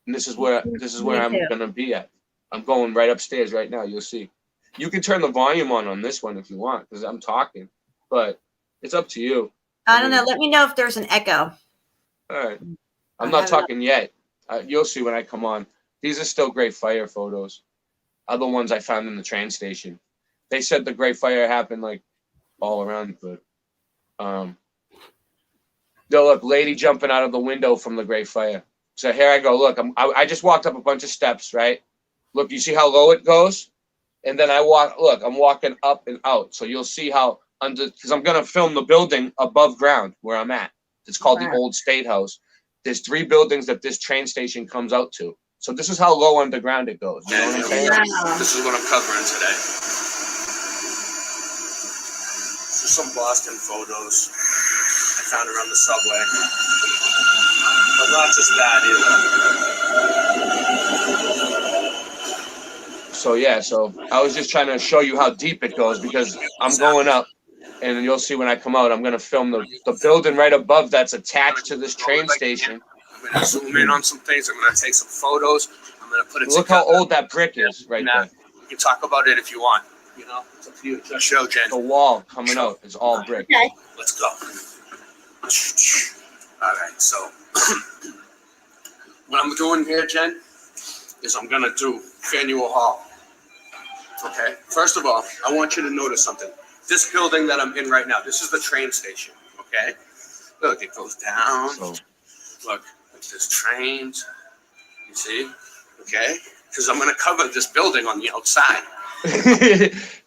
And this is where I'm gonna be at. I'm going right upstairs right now. You'll see. You can turn the volume on this one if you want, because I'm talking, but it's up to you. I don't know. Let me know if there's an echo. All right. I'm not talking yet. You'll see when I come on. These are still Great Fire photos. Other ones I found in the train station. They said the Great Fire happened like all around, but look, lady jumping out of the window from the Great Fire. So here I go. Look, I just walked up a bunch of steps, right? Look, you see how low it goes? And then I'm walking up and out. So you'll see how because I'm going to film the building above ground where I'm at. It's called the Old State House. There's 3 buildings that this train station comes out to. So this is how low underground it goes. You know what I'm saying? Wow. This is what I'm covering today. Just some Boston photos I found around the subway. But not just that either. So yeah, so I was just trying to show you how deep it goes because I'm going up. And you'll see when I come out, I'm going to film the building right above that's attached to this train station. I'm going to zoom in on some things. I'm going to take some photos. I'm going to put it Look together. how old that brick is right there. You can talk about it if you want. You know, it's up to you. Just show, Jen. The wall coming out is all brick. Okay. Let's go. All right, so what I'm doing here, Jen, is I'm going to do Faneuil Hall. Okay? First of all, I want you to notice something. This building that I'm in right now, this is the train station, okay? Look, it goes down. Look, there's trains. You see? Okay? Because I'm going to cover this building on the outside.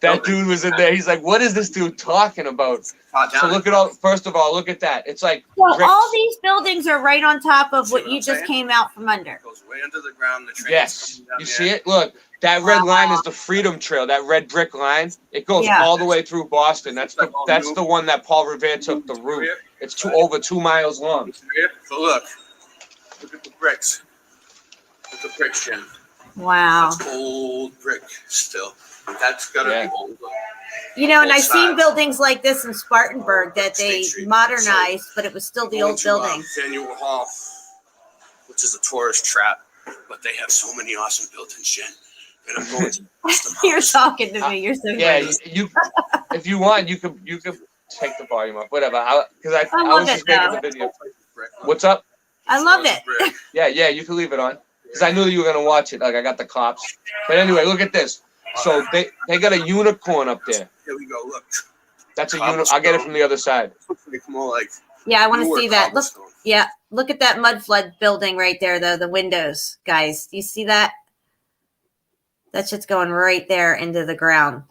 That dude was in there. He's like, what is this dude talking about? So look at first of all, look at that. It's like well, all these buildings are right on top of what you just came out from under. It goes way under the ground. The train you see it? Look, that red line is the Freedom Trail. That red brick line. It goes all the way through Boston. That's the one that Paul Revere took the route. It's over 2 miles long. So look at the bricks. Look at the bricks, Jen. Wow. That's old brick still. That's gotta be old. You know, and I've seen buildings like this in Spartanburg that they modernized, but it was still the old building. Faneuil Hall, which is a tourist trap, but they have so many awesome buildings, Jen. And I'm going to You're talking to me. You're so funny. You if you want, you could take the volume up, whatever. Because I was just making the video. What's up? I love it. Yeah, you can leave it on. because I knew you were gonna watch it. Like I got the cops. But anyway, look at this. So they got a unicorn up there. Here we go. Look. That's a unicorn. I'll get it from the other side. Looks like more like Yeah, I want to newer see that. Look, cobblestone. yeah, look at that Mudflood building right there, though. The windows, guys. Do you see that? That shit's going right there into the ground.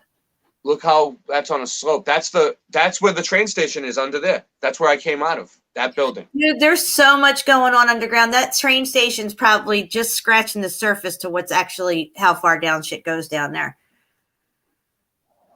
Look how that's on a slope. That's where the train station is under there. That's where I came out of. That building. Dude, there's so much going on underground. That train station's probably just scratching the surface to what's actually how far down shit goes down there.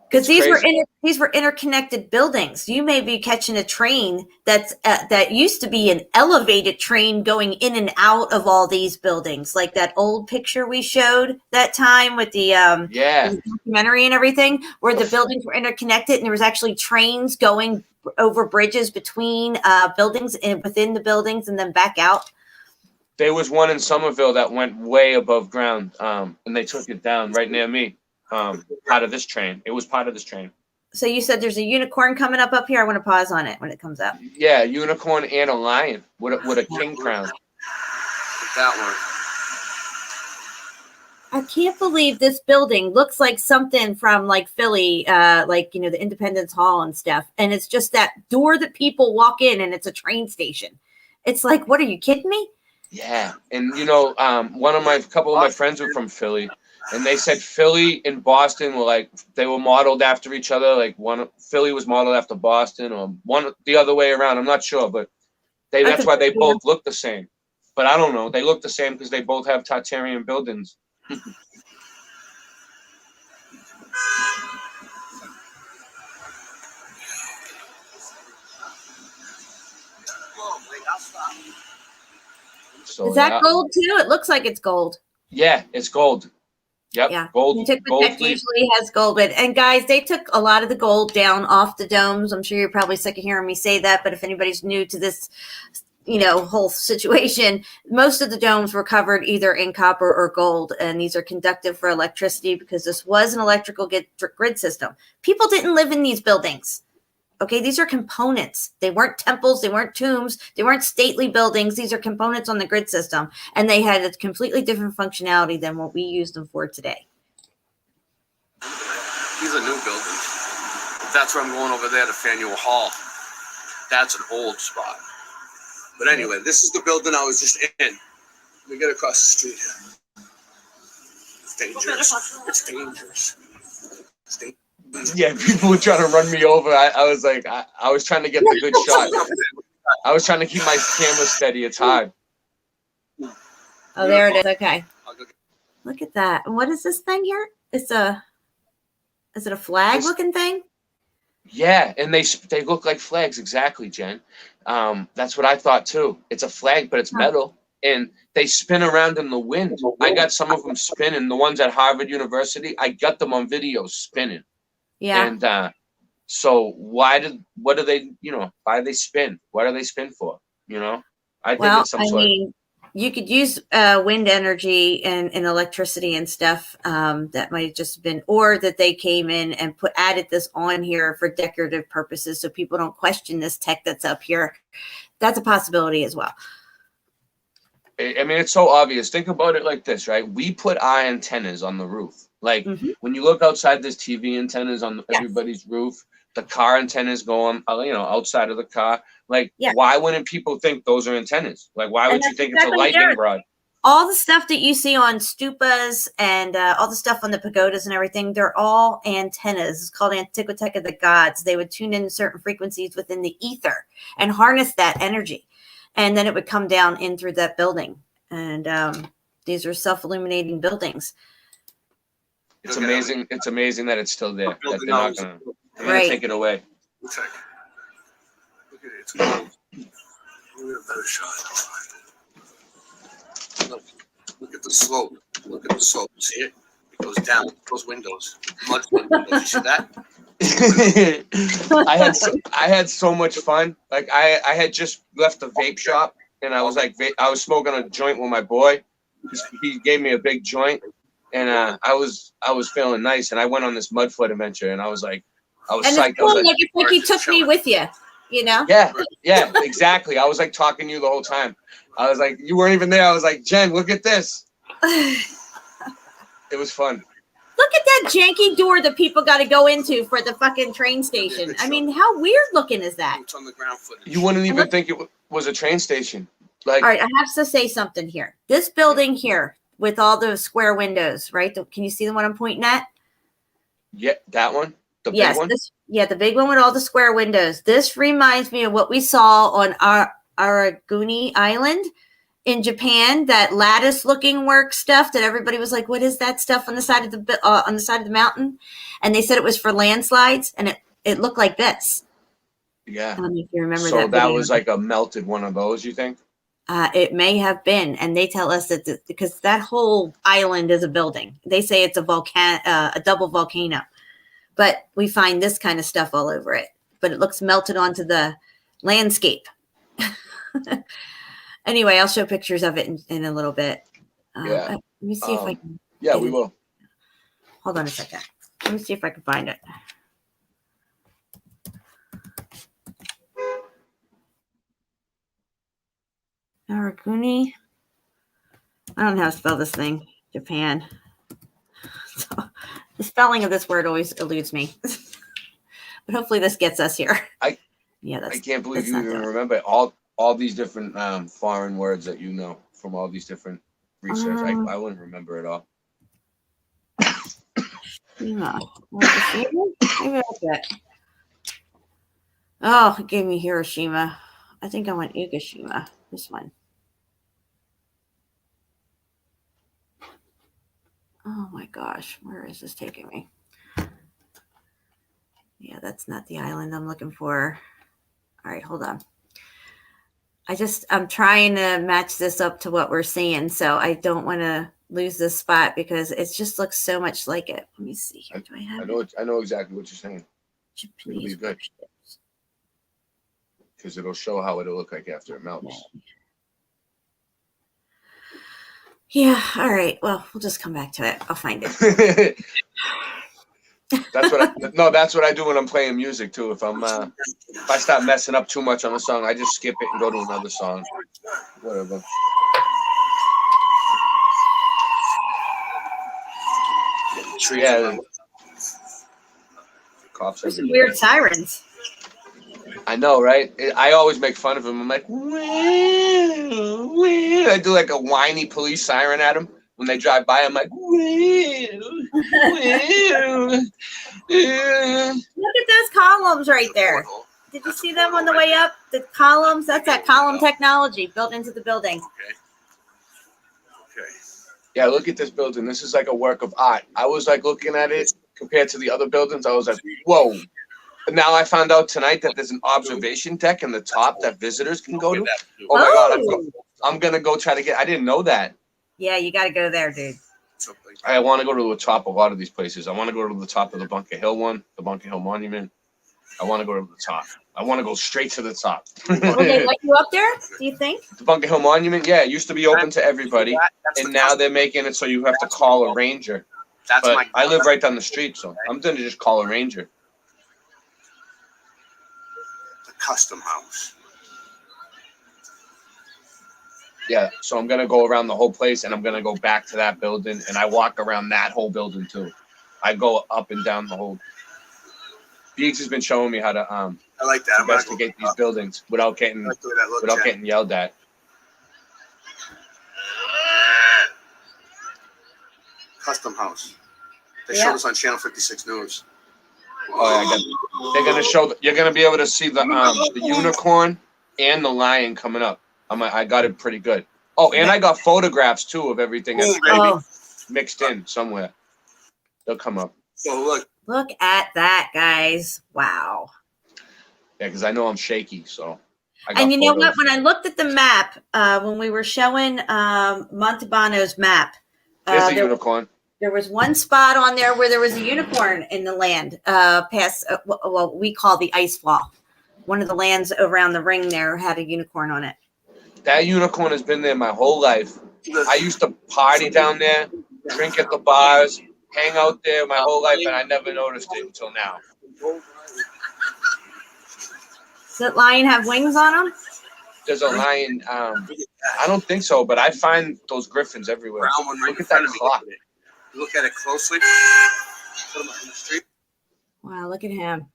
Because these were interconnected buildings. You may be catching a train that used to be an elevated train going in and out of all these buildings, like that old picture we showed that time with the documentary and everything, where the buildings were interconnected and there was actually trains going over bridges between buildings and within the buildings and then back out. There was one in Somerville that went way above ground, and they took it down right near me. Part of this train. It was part of this train. So you said there's a unicorn coming up here. I want to pause on it when it comes up. Yeah, unicorn and a lion with a king crown. That one. I can't believe this building looks like something from like Philly, the Independence Hall and stuff. And it's just that door that people walk in and it's a train station. It's like, what, are you kidding me? Yeah. And couple of my friends were from Philly. And they said Philly and Boston were they were modeled after each other. Like Philly was modeled after Boston, or one the other way around. I'm not sure, but that's why they both look the same. But I don't know. They look the same because they both have Tartarian buildings. So is that gold too? It looks like it's gold. Yeah, it's gold. Yep. Yeah. Gold. Tech usually has gold, and guys, they took a lot of the gold down off the domes. I'm sure you're probably sick of hearing me say that, but if anybody's new to this, whole situation, most of the domes were covered either in copper or gold, and these are conductive for electricity because this was an electrical grid system. People didn't live in these buildings. Okay, these are components. They weren't temples. They weren't tombs. They weren't stately buildings. These are components on the grid system, and they had a completely different functionality than what we use them for today. These are new buildings. That's where I'm going over there to Faneuil Hall. That's an old spot. But anyway, this is the building I was just in. Let me get across the street here. It's dangerous. It's dangerous. It's dangerous. Yeah, people were trying to run me over. I was like, I was trying to get the good shot. I was trying to keep my camera steady. It's hard. Oh, there it is. Okay. Look at that. And what is this thing here? Is it a flag looking thing? Yeah, and they look like flags. Exactly, Jen. That's what I thought too. It's a flag, but it's metal. And they spin around in the wind. I got some of them spinning. The ones at Harvard University, I got them on video spinning. Yeah. And so why do they spin? What do they spin for? I think it's some sort of. You could use wind energy and electricity and stuff that might have just been, or that they came in and added this on here for decorative purposes so people don't question this tech that's up here. That's a possibility as well. I mean, it's so obvious. Think about it like this, right? We put our antennas on the roof. Like when you look outside, there's TV antennas on everybody's roof. The car antennas go on, outside of the car. Like, why wouldn't people think those are antennas? Like, why would you think it's a lightning rod? All the stuff that you see on stupas and all the stuff on the pagodas and everything, they're all antennas. It's called Antiquitech of the Gods. They would tune in certain frequencies within the ether and harness that energy. And then it would come down in through that building. And these are self-illuminating buildings. It's amazing. It's amazing that it's still there. That they're not going to take it away. Look at it. It's gold. Give me a better shot. Look at the slope. Look at the slope. See it? It goes down. Those windows. Mudflood windows. You see that? I had so much fun. Like I had just left the vape shop, and I was smoking a joint with my boy. He gave me a big joint, and I was feeling nice. And I went on this Mudflood adventure, and I was psyched. It's cool, it's like you took me with you. Yeah, exactly. I was talking to you the whole time. I was like, you weren't even there. I was like, Jen, look at this. It was fun. Look at that janky door that people got to go into for the fucking train station. I mean, how weird looking is that? It's on the ground footage. You wouldn't even think it was a train station. Like, all right, I have to say something here. This building here with all those square windows, right? Can you see the one I'm pointing at? Yeah, that one. The Yes, big one. The big one with all the square windows. This reminds me of what we saw on our Araguni Island in Japan. That lattice-looking work stuff that everybody was like, "What is that stuff on the side of the mountain?" And they said it was for landslides, and it looked like this. Yeah. I don't know if you remember So that. that video. was like a melted one of those. You think? It may have been, and they tell us that because that whole island is a building. They say it's a double volcano, but we find this kind of stuff all over it. But it looks melted onto the landscape. Anyway, I'll show pictures of it in a little bit. Yeah. Let me see if I can. Yeah, we will. Hold on a second. Let me see if I can find it. Araguni. I don't know how to spell this thing. Japan. So, the spelling of this word always eludes me. But hopefully this gets us here. I that's. can't believe that's you not even good. remember all these different foreign words that you know from all these different research. I wouldn't remember it all. Yeah. Maybe that's it. Oh, it gave me Hiroshima. I think I went Ugashima. This one. Oh my gosh, where is this taking me? Yeah, that's not the island I'm looking for. All right, hold on. I'm trying to match this up to what we're seeing, so I don't want to lose this spot because it just looks so much like it. Let me see here. Do I have I know exactly what you're saying. It'll be Japanese good warships? because it'll show how it'll look like after it melts. Yeah, all right. Well, we'll just come back to it. I'll find it. That's what I do when I'm playing music too. If I start messing up too much on a song, I just skip it and go to another song. Whatever. Yeah. Cops. There's some weird sirens. I know, right? I always make fun of him. I'm like, wah, wah. I do like a whiny police siren at him when they drive by. I'm like, wah, wah. Look at those columns right there. Did you see them on the way up? The columns, that's that column technology built into the building. Okay. Yeah, look at this building. This is like a work of art. I was like looking at it compared to the other buildings. I was like, whoa. But now I found out tonight that there's an observation deck in the top that visitors can go to. Oh my God, I'm going to go try to get, I didn't know that. Yeah, you got to go there, dude. I want to go to the top of a lot of these places. I want to go to the top of the Bunker Hill one, the Bunker Hill Monument. I want to go to the top. I want to go straight to the top. Will they let you up there, do you think? The Bunker Hill Monument, yeah, it used to be open to everybody. And now they're making it so you have to call a ranger. But I live right down the street, so I'm going to just call a ranger. The custom house. Yeah, so I'm going to go around the whole place, and I'm going to go back to that building, and I walk around that whole building, too. I go up and down the whole... Beeks has been showing me how to I like that. investigate these buildings without getting yelled at. Custom house. They showed us on Channel 56 News. Oh, they're gonna show. You're gonna be able to see the unicorn and the lion coming up. I got it pretty good. Oh, and I got photographs too of everything that's mixed in somewhere. They'll come up. So Look at that, guys. Wow. Yeah, because I know I'm shaky, so. And you know what? When I looked at the map, when we were showing Montalbano's map, there's a unicorn. There was one spot on there where there was a unicorn in the land past what we call the ice wall. One of the lands around the ring there had a unicorn on it. That unicorn has been there my whole life. I used to party down there, drink at the bars, hang out there my whole life, and I never noticed it until now. Does that lion have wings on him? There's a lion. I don't think so, but I find those griffins everywhere. Brown one right Look in at front that of me. clock. Look at it closely. Put them on the street. Wow, look at him.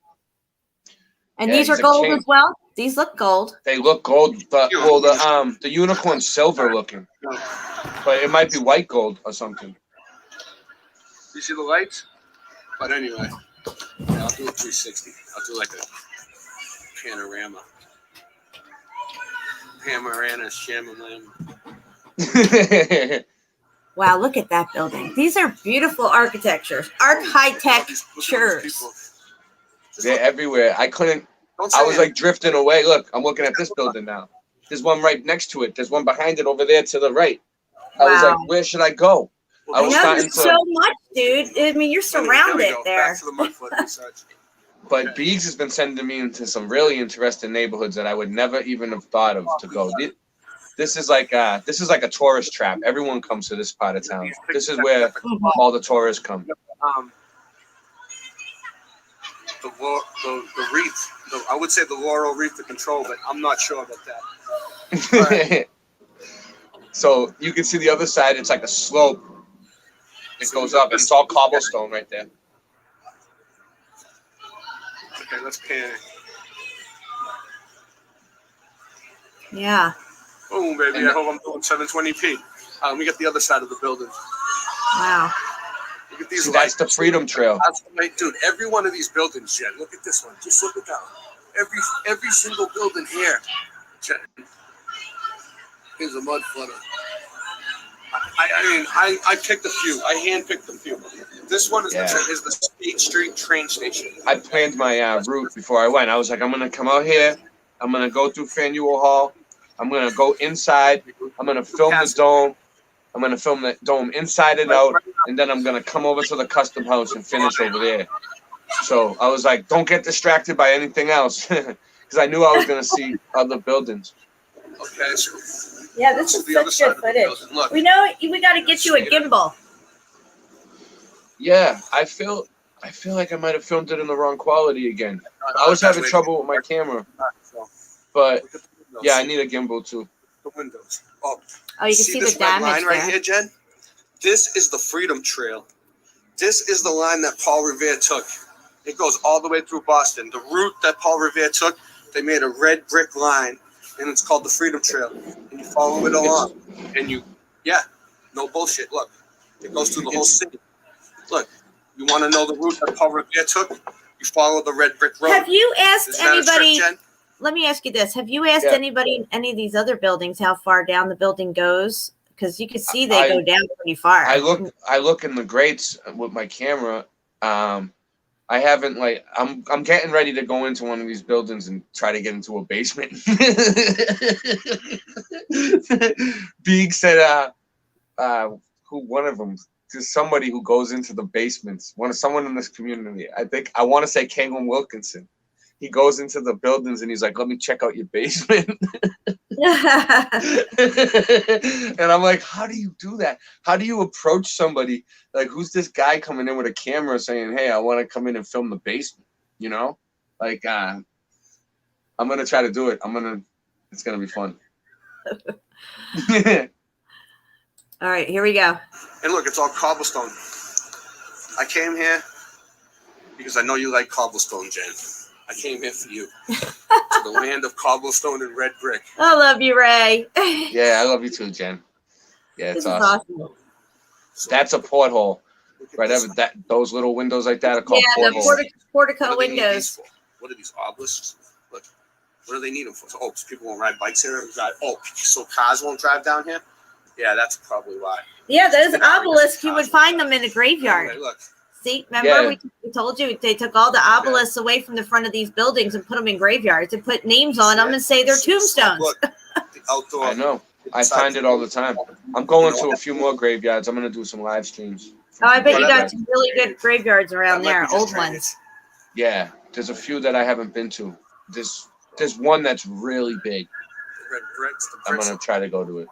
And Yeah, these are he's a gold king. as well? These look gold. They look gold, but well, the unicorn's silver looking, but it might be white gold or something. You see the lights? But anyway, yeah, I'll do a 360. I'll do like a panorama. Shamalam. Wow, look at that building. These are beautiful architectures. Architectures. They're everywhere. I was like drifting away. Look, I'm looking at this building now. There's one right next to it. There's one behind it over there to the right. I was like, where should I go? I know there's so much, dude. I mean, you're surrounded there. Back to the Mudflood research. But Beegs has been sending me into some really interesting neighborhoods that I would never even have thought of to go. This is like a tourist trap. Everyone comes to this part of town. This is where all the tourists come. The wreath. I would say the laurel wreath to control, but I'm not sure about that. Right. So you can see the other side. It's like a slope. It goes up, and it's all cobblestone right there. Okay, let's pan. Yeah. Boom, baby. I hope I'm doing 720p. Let me get the other side of the building. Wow. Look at these See, lights. that's the Freedom Trail. Dude, every one of these buildings, Jen. Look at this one. Just look at that one. Every single building here, Jen, is a mud flutter. I picked a few. I handpicked a few. This one is the State Street train station. I planned my route before I went. I was like, I'm going to come out here. I'm going to go through Faneuil Hall. I'm going to go inside. I'm going to film the dome. I'm going to film the dome inside and out. And then I'm going to come over to the custom house and finish over there. So I was like, don't get distracted by anything else. Because I knew I was going to see other buildings. Okay, so yeah, this is such good footage. We know we got to get you a gimbal. Yeah, I feel like I might have filmed it in the wrong quality again. I was having trouble with my camera, but yeah, I need a gimbal too. The windows. Oh, you can see this the damage line right there. here, Jen. This is the Freedom Trail. This is the line that Paul Revere took. It goes all the way through Boston. The route that Paul Revere took, they made a red brick line, and it's called the Freedom Trail. And you follow it along, and no bullshit. Look, it goes through the whole city. Look, you want to know the route that Paul Revere took? You follow the red brick road. Have you asked anybody? Trick, let me ask you this: have you asked anybody in any of these other buildings how far down the building goes? Because you can see they go down pretty far. I look in the grates with my camera. I haven't I'm getting ready to go into one of these buildings and try to get into a basement. Beeg said, one of them, somebody who goes into the basements, someone in this community. I want to say Kangwin Wilkinson. He goes into the buildings and he's like, let me check out your basement. And I'm like, how do you do that? How do you approach somebody? Like, who's this guy coming in with a camera saying, hey, I want to come in and film the basement? You know? Like, I'm going to try to do it. It's going to be fun. All right, here we go. And look, it's all cobblestone. I came here because I know you like cobblestone, Jen. I came here for you. To the land of cobblestone and red brick. I love you, Ray. Yeah, I love you too, Jen. Yeah, it's awesome. So, that's a porthole. Right over those little windows like that are called portholes. Yeah, the portico windows. What are these obelisks? Look, what do they need them for? So people won't ride bikes here and drive. So cars won't drive down here? Yeah, that's probably why. Yeah, those obelisks, you would find them in a graveyard. Anyway, look. See, remember we told you they took all the obelisks away from the front of these buildings and put them in graveyards and put names on them and say they're tombstones. Look, the outdoor. I know. I find it all the time. I'm going to a few more graveyards. I'm going to do some live streams. Oh, I bet you got some really good graveyards around there, old ones. Yeah, there's a few that I haven't been to. There's one that's really big. I'm going to try to go to it.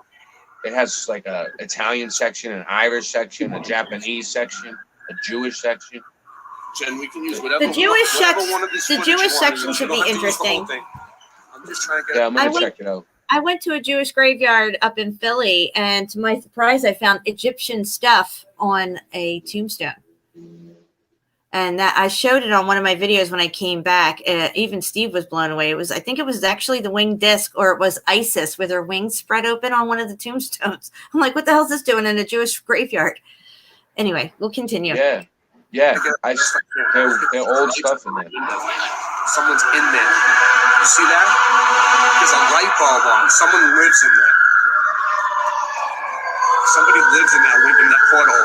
It has like a Italian section, an Irish section, a Japanese section, a Jewish section. Jen, we can use whatever. The Jewish section should be interesting. I'm just trying to get. Yeah, I'm gonna check it out. I went to a Jewish graveyard up in Philly, and to my surprise, I found Egyptian stuff on a tombstone. And that I showed it on one of my videos when I came back. Even Steve was blown away. I think it was actually the winged disc, or it was Isis with her wings spread open on one of the tombstones. I'm like, what the hell is this doing in a Jewish graveyard? Anyway, we'll continue. Yeah. They're old stuff in there. Someone's in there. You see that? There's a light bulb on. Someone lives in there. Somebody lives in that portal.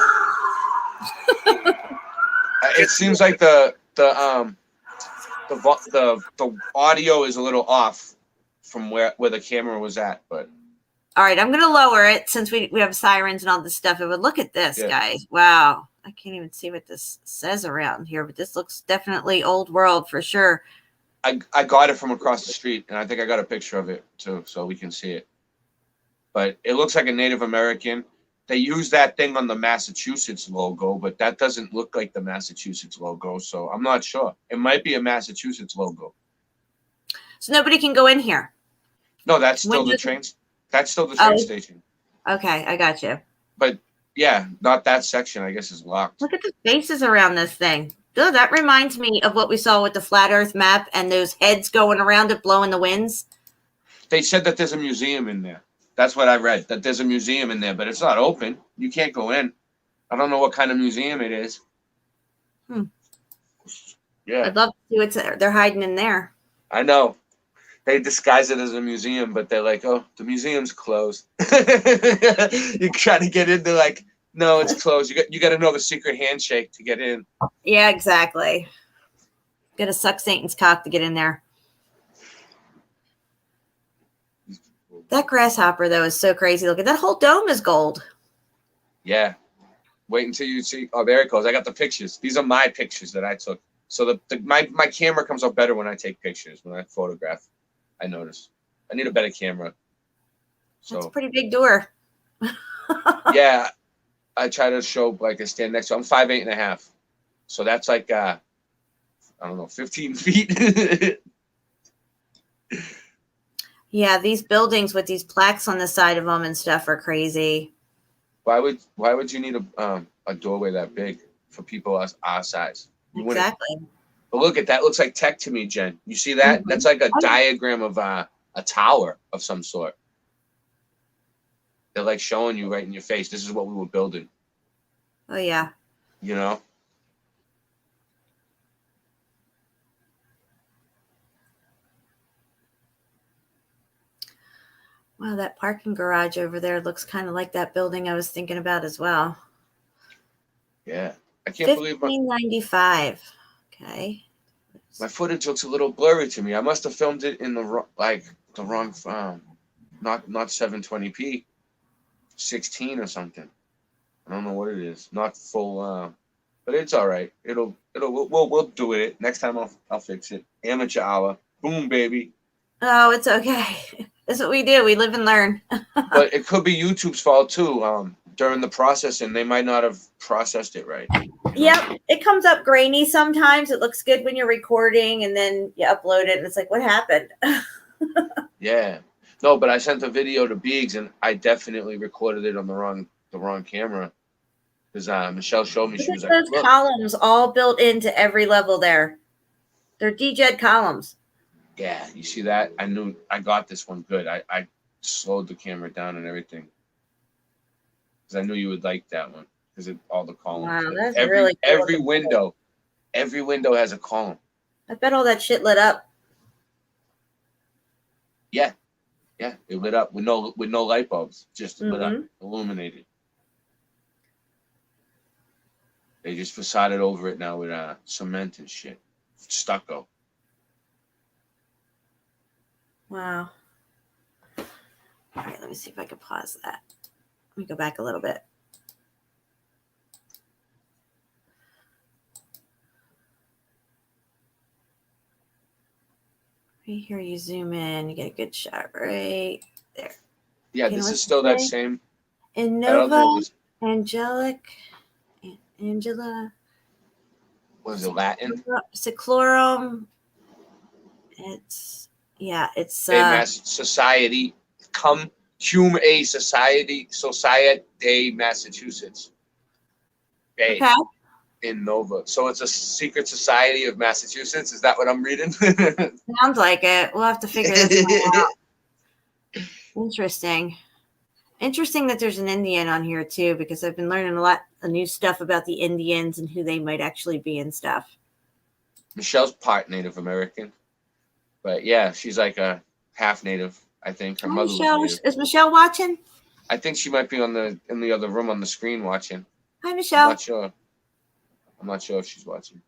It seems like the audio is a little off from where the camera was at, but all right, I'm going to lower it since we have sirens and all this stuff. But look at this, guys. Wow. I can't even see what this says around here, but this looks definitely old world for sure. I got it from across the street, and I think I got a picture of it too, so we can see it. But it looks like a Native American. They use that thing on the Massachusetts logo, but that doesn't look like the Massachusetts logo, so I'm not sure. It might be a Massachusetts logo. So nobody can go in here? No, that's still the train. That's still the train station. Okay, I got you. But yeah, not that section, I guess, is locked. Look at the faces around this thing. Oh, that reminds me of what we saw with the flat earth map and those heads going around it blowing the winds. They said that there's a museum in there. That's what I read, that there's a museum in there, but it's not open. You can't go in. I don't know what kind of museum it is. Yeah. I'd love to see what they're hiding in there. I know. They disguise it as a museum, but they're like, oh, the museum's closed. You try to get in, they're like, no, it's closed. You got to know the secret handshake to get in. Yeah, exactly. Got to suck Satan's cock to get in there. That grasshopper, though, is so crazy. Look at that whole dome is gold. Yeah. Wait until you see. Oh, there it goes. I got the pictures. These are my pictures that I took. So my camera comes out better when I take pictures, when I photograph. I notice. I need a better camera. So that's a pretty big door. Yeah. I try to show like I stand next to. I'm 5'8.5". So that's like I don't know, 15 feet. Yeah, these buildings with these plaques on the side of them and stuff are crazy. Why would you need a doorway that big for people our size? You exactly. But look at that. Looks like tech to me, Jen. You see that? Mm-hmm. That's like a diagram of a tower of some sort. They're like showing you right in your face. This is what we were building. Oh yeah. You know. Wow, that parking garage over there looks kind of like that building I was thinking about as well. Yeah, I can't believe $15.95. Okay. My footage looks a little blurry to me. I must have filmed it in the wrong not 720p, 16 or something. I don't know what it is. Not full, but it's all right. We'll do it. Next time I'll fix it. Amateur hour. Boom, baby. Oh, it's okay. That's what we do. We live and learn. But it could be YouTube's fault too. During the processing, they might not have processed it right. Yep, it comes up grainy sometimes. It looks good when you're recording, and then you upload it, and it's like, what happened? Yeah, no, but I sent the video to Biggs, and I definitely recorded it on the wrong camera, because Michelle showed me. She was like, those columns all built into every level there. They're DJed columns. Yeah, you see that? I knew I got this one good. I slowed the camera down and everything, because I knew you would like that one. Because all the columns. Wow, that's really cool. Every window has a column. I bet all that shit lit up. Yeah, it lit up with no light bulbs, just lit up, illuminated. They just facaded over it now with cement and shit, stucco. Wow. All right, let me see if I can pause that. Let me go back a little bit. Right here, you zoom in, you get a good shot right there. Yeah, this is still that same. Innova, Angela. Was it Latin? Seclorum. It's Mass Society. Cum A Society, Massachusetts. Bay. Okay. In Nova. So it's a secret society of Massachusetts. Is that what I'm reading? Sounds like it. We'll have to figure this one out. Interesting. Interesting that there's an Indian on here too, because I've been learning a lot of new stuff about the Indians and who they might actually be and stuff. Michelle's part Native American, but yeah, she's like a half Native. I think her mother was Michelle. Native. Is Michelle watching? I think she might be in the other room on the screen watching. Hi, I'm Michelle. not sure. I'm not sure if she's watching.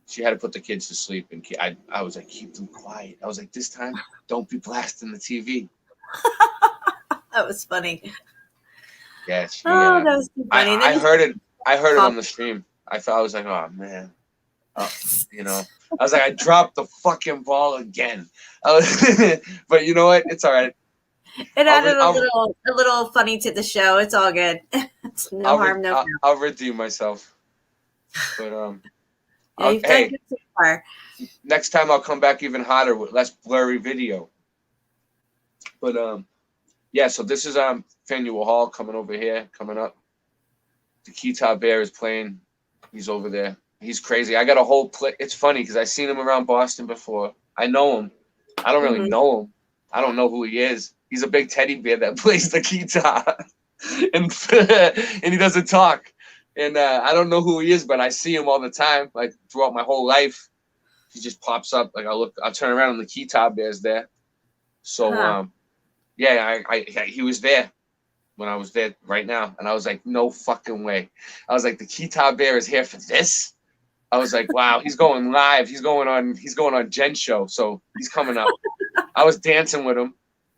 She had to put the kids to sleep, and I was like, keep them quiet. I was like, this time, don't be blasting the TV. That was funny. Yeah, That was too funny. I heard it. I heard it on the stream. I was like, oh man, you know. I was like, I dropped the fucking ball again. But you know what? It's all right. It added a little funny to the show. It's all good. It's no harm, no foul. I'll redeem myself. But Yeah, you've done good so far. Next time I'll come back even hotter with less blurry video. But yeah, so this is Faneuil Hall coming up. The Kita Bear is playing. He's over there. He's crazy. I got a whole play. It's funny because I seen him around Boston before. I know him. I don't really know him. I don't know who he is. He's a big teddy bear that plays the guitar, and he doesn't talk. And I don't know who he is, but I see him all the time, like throughout my whole life. He just pops up. Like I'll turn around and the guitar bear's there. So yeah, he was there when I was there right now, and I was like, no fucking way. I was like, the guitar bear is here for this. I was like, wow, he's going live. He's going on Jen's show, so he's coming up. I was dancing with him,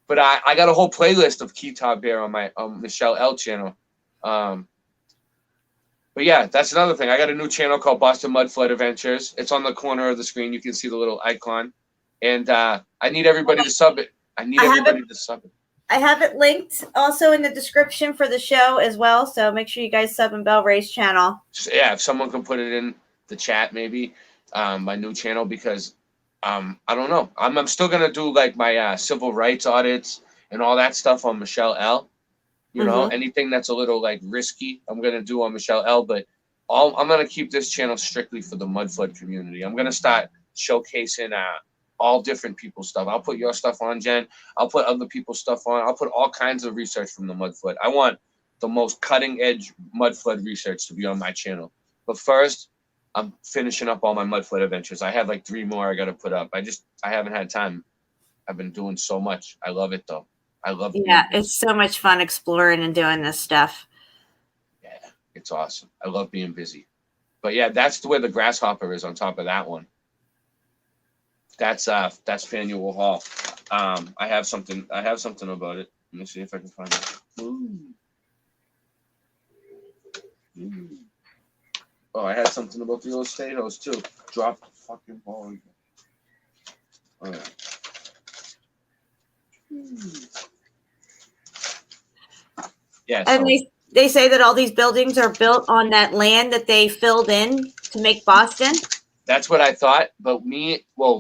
but I got a whole playlist of Kita Bear on my Michelle L channel. But yeah, that's another thing. I got a new channel called Boston Mudflood Adventures. It's on the corner of the screen. You can see the little icon, and I need everybody to sub it. I have it linked also in the description for the show as well. So make sure you guys sub and bell Ray's channel. Yeah, if someone can put it in the chat, maybe my new channel, because I don't know. I'm still gonna do like my civil rights audits and all that stuff on Michelle L. You know, anything that's a little like risky, I'm gonna do on Michelle L. But I'm gonna keep this channel strictly for the Mudflood community. I'm gonna start showcasing all different people's stuff. I'll put your stuff on, Jen. I'll put other people's stuff on. I'll put all kinds of research from the Mudflood. I want the most cutting edge Mudflood research to be on my channel. But first, I'm finishing up all my Mudflood adventures. I have like 3 more I got to put up. I haven't had time. I've been doing so much. I love it though. I love it. Yeah, it's so much fun exploring and doing this stuff. Yeah, it's awesome. I love being busy. But yeah, that's where the Grasshopper is on top of that one. That's Faneuil Hall. I have something about it. Let me see if I can find it. Ooh. Oh, I had something about the old state house too. Drop the fucking ball again. Oh yeah. Yeah. And they say that all these buildings are built on that land that they filled in to make Boston. That's what I thought, but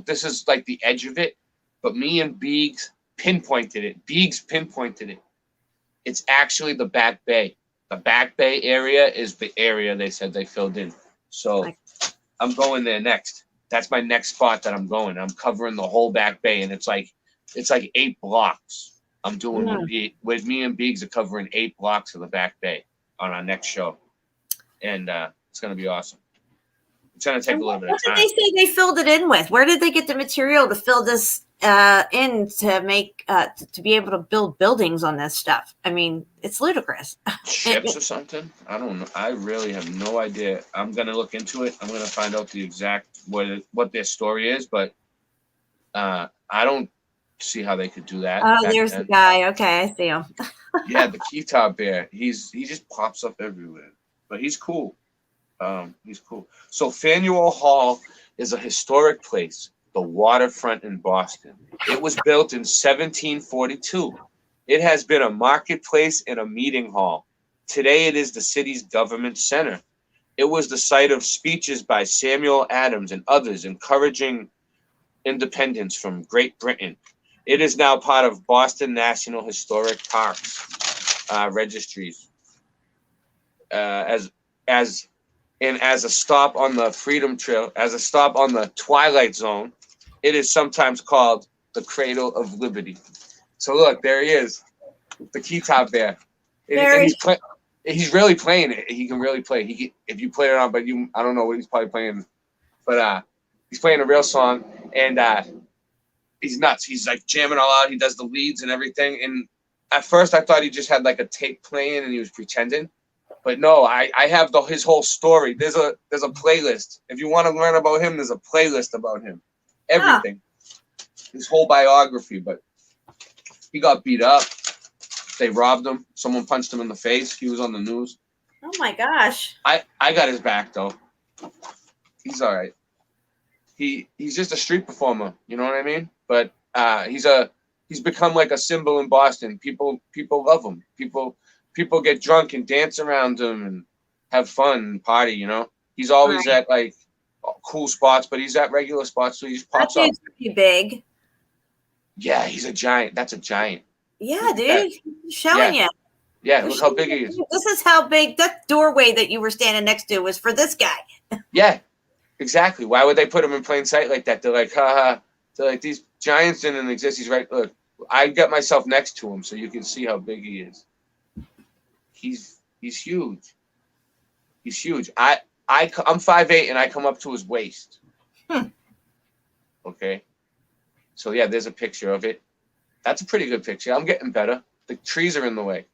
this is like the edge of it, but me and Biggs pinpointed it. It's actually the Back Bay. The Back Bay area is the area they said they filled in. So I'm going there next. That's my next spot that I'm going. I'm covering the whole Back Bay, and it's like 8 blocks. I'm doing with me and Biggs are covering 8 blocks of the Back Bay on our next show, and it's gonna be awesome. It's going to take a little bit of time. What did they say they filled it in with? Where did they get the material to fill this in to make to be able to build buildings on this stuff? I mean, it's ludicrous. Ships or something? I don't know. I really have no idea. I'm going to look into it. I'm going to find out the exact what their story is, but I don't see how they could do that. Oh, there's the guy. Okay, I see him. Yeah, the Kita Bear. He just pops up everywhere, but he's cool. He's cool. So Faneuil Hall is a historic place, the waterfront in Boston. It was built in 1742. It has been a marketplace and a meeting hall. Today it is the city's government center. It was the site of speeches by Samuel Adams and others encouraging independence from Great Britain. It is now part of Boston National Historic Parks registries. As a stop on the Freedom Trail, as a stop on the Twilight Zone, it is sometimes called the Cradle of Liberty. So look, there he is, the keytop there, and he's really playing it. He can really play. If you play it on, but I don't know what he's probably playing, but he's playing a real song, and he's nuts. He's like jamming all out. He does the leads and everything. And at first, I thought he just had like a tape playing and he was pretending. But no, I have his whole story. There's a playlist. If you want to learn about him, there's a playlist about him. Everything. His whole biography. But he got beat up. They robbed him. Someone punched him in the face. He was on the news. Oh my gosh. I got his back though. He's all right. He's just a street performer. You know what I mean? But he's become like a symbol in Boston. People love him. People get drunk and dance around him and have fun and party, you know? He's always at like cool spots, but he's at regular spots, so he just pops up. That dude's pretty big. Yeah, he's a giant. That's a giant. Yeah, dude. He's showing you. Yeah, look how big he is. This is how big that doorway that you were standing next to was for this guy. Yeah, exactly. Why would they put him in plain sight like that? They're like, haha. They're like, these giants didn't exist. He's right. Look, I got myself next to him so you can see how big he is. He's huge. He's huge. I'm 5'8" and I come up to his waist. Okay. So yeah, there's a picture of it. That's a pretty good picture. I'm getting better. The trees are in the way.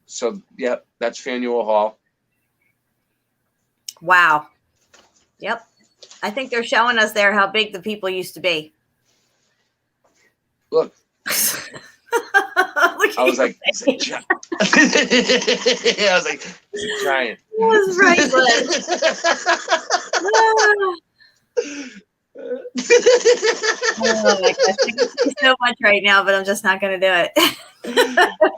So yeah, that's Faneuil Hall. Wow. Yep. I think they're showing us there how big the people used to be. Look. I was like, it's a giant. I was like, it's a giant. That was oh my gosh. I can see so much right now, but I'm just not going to do it.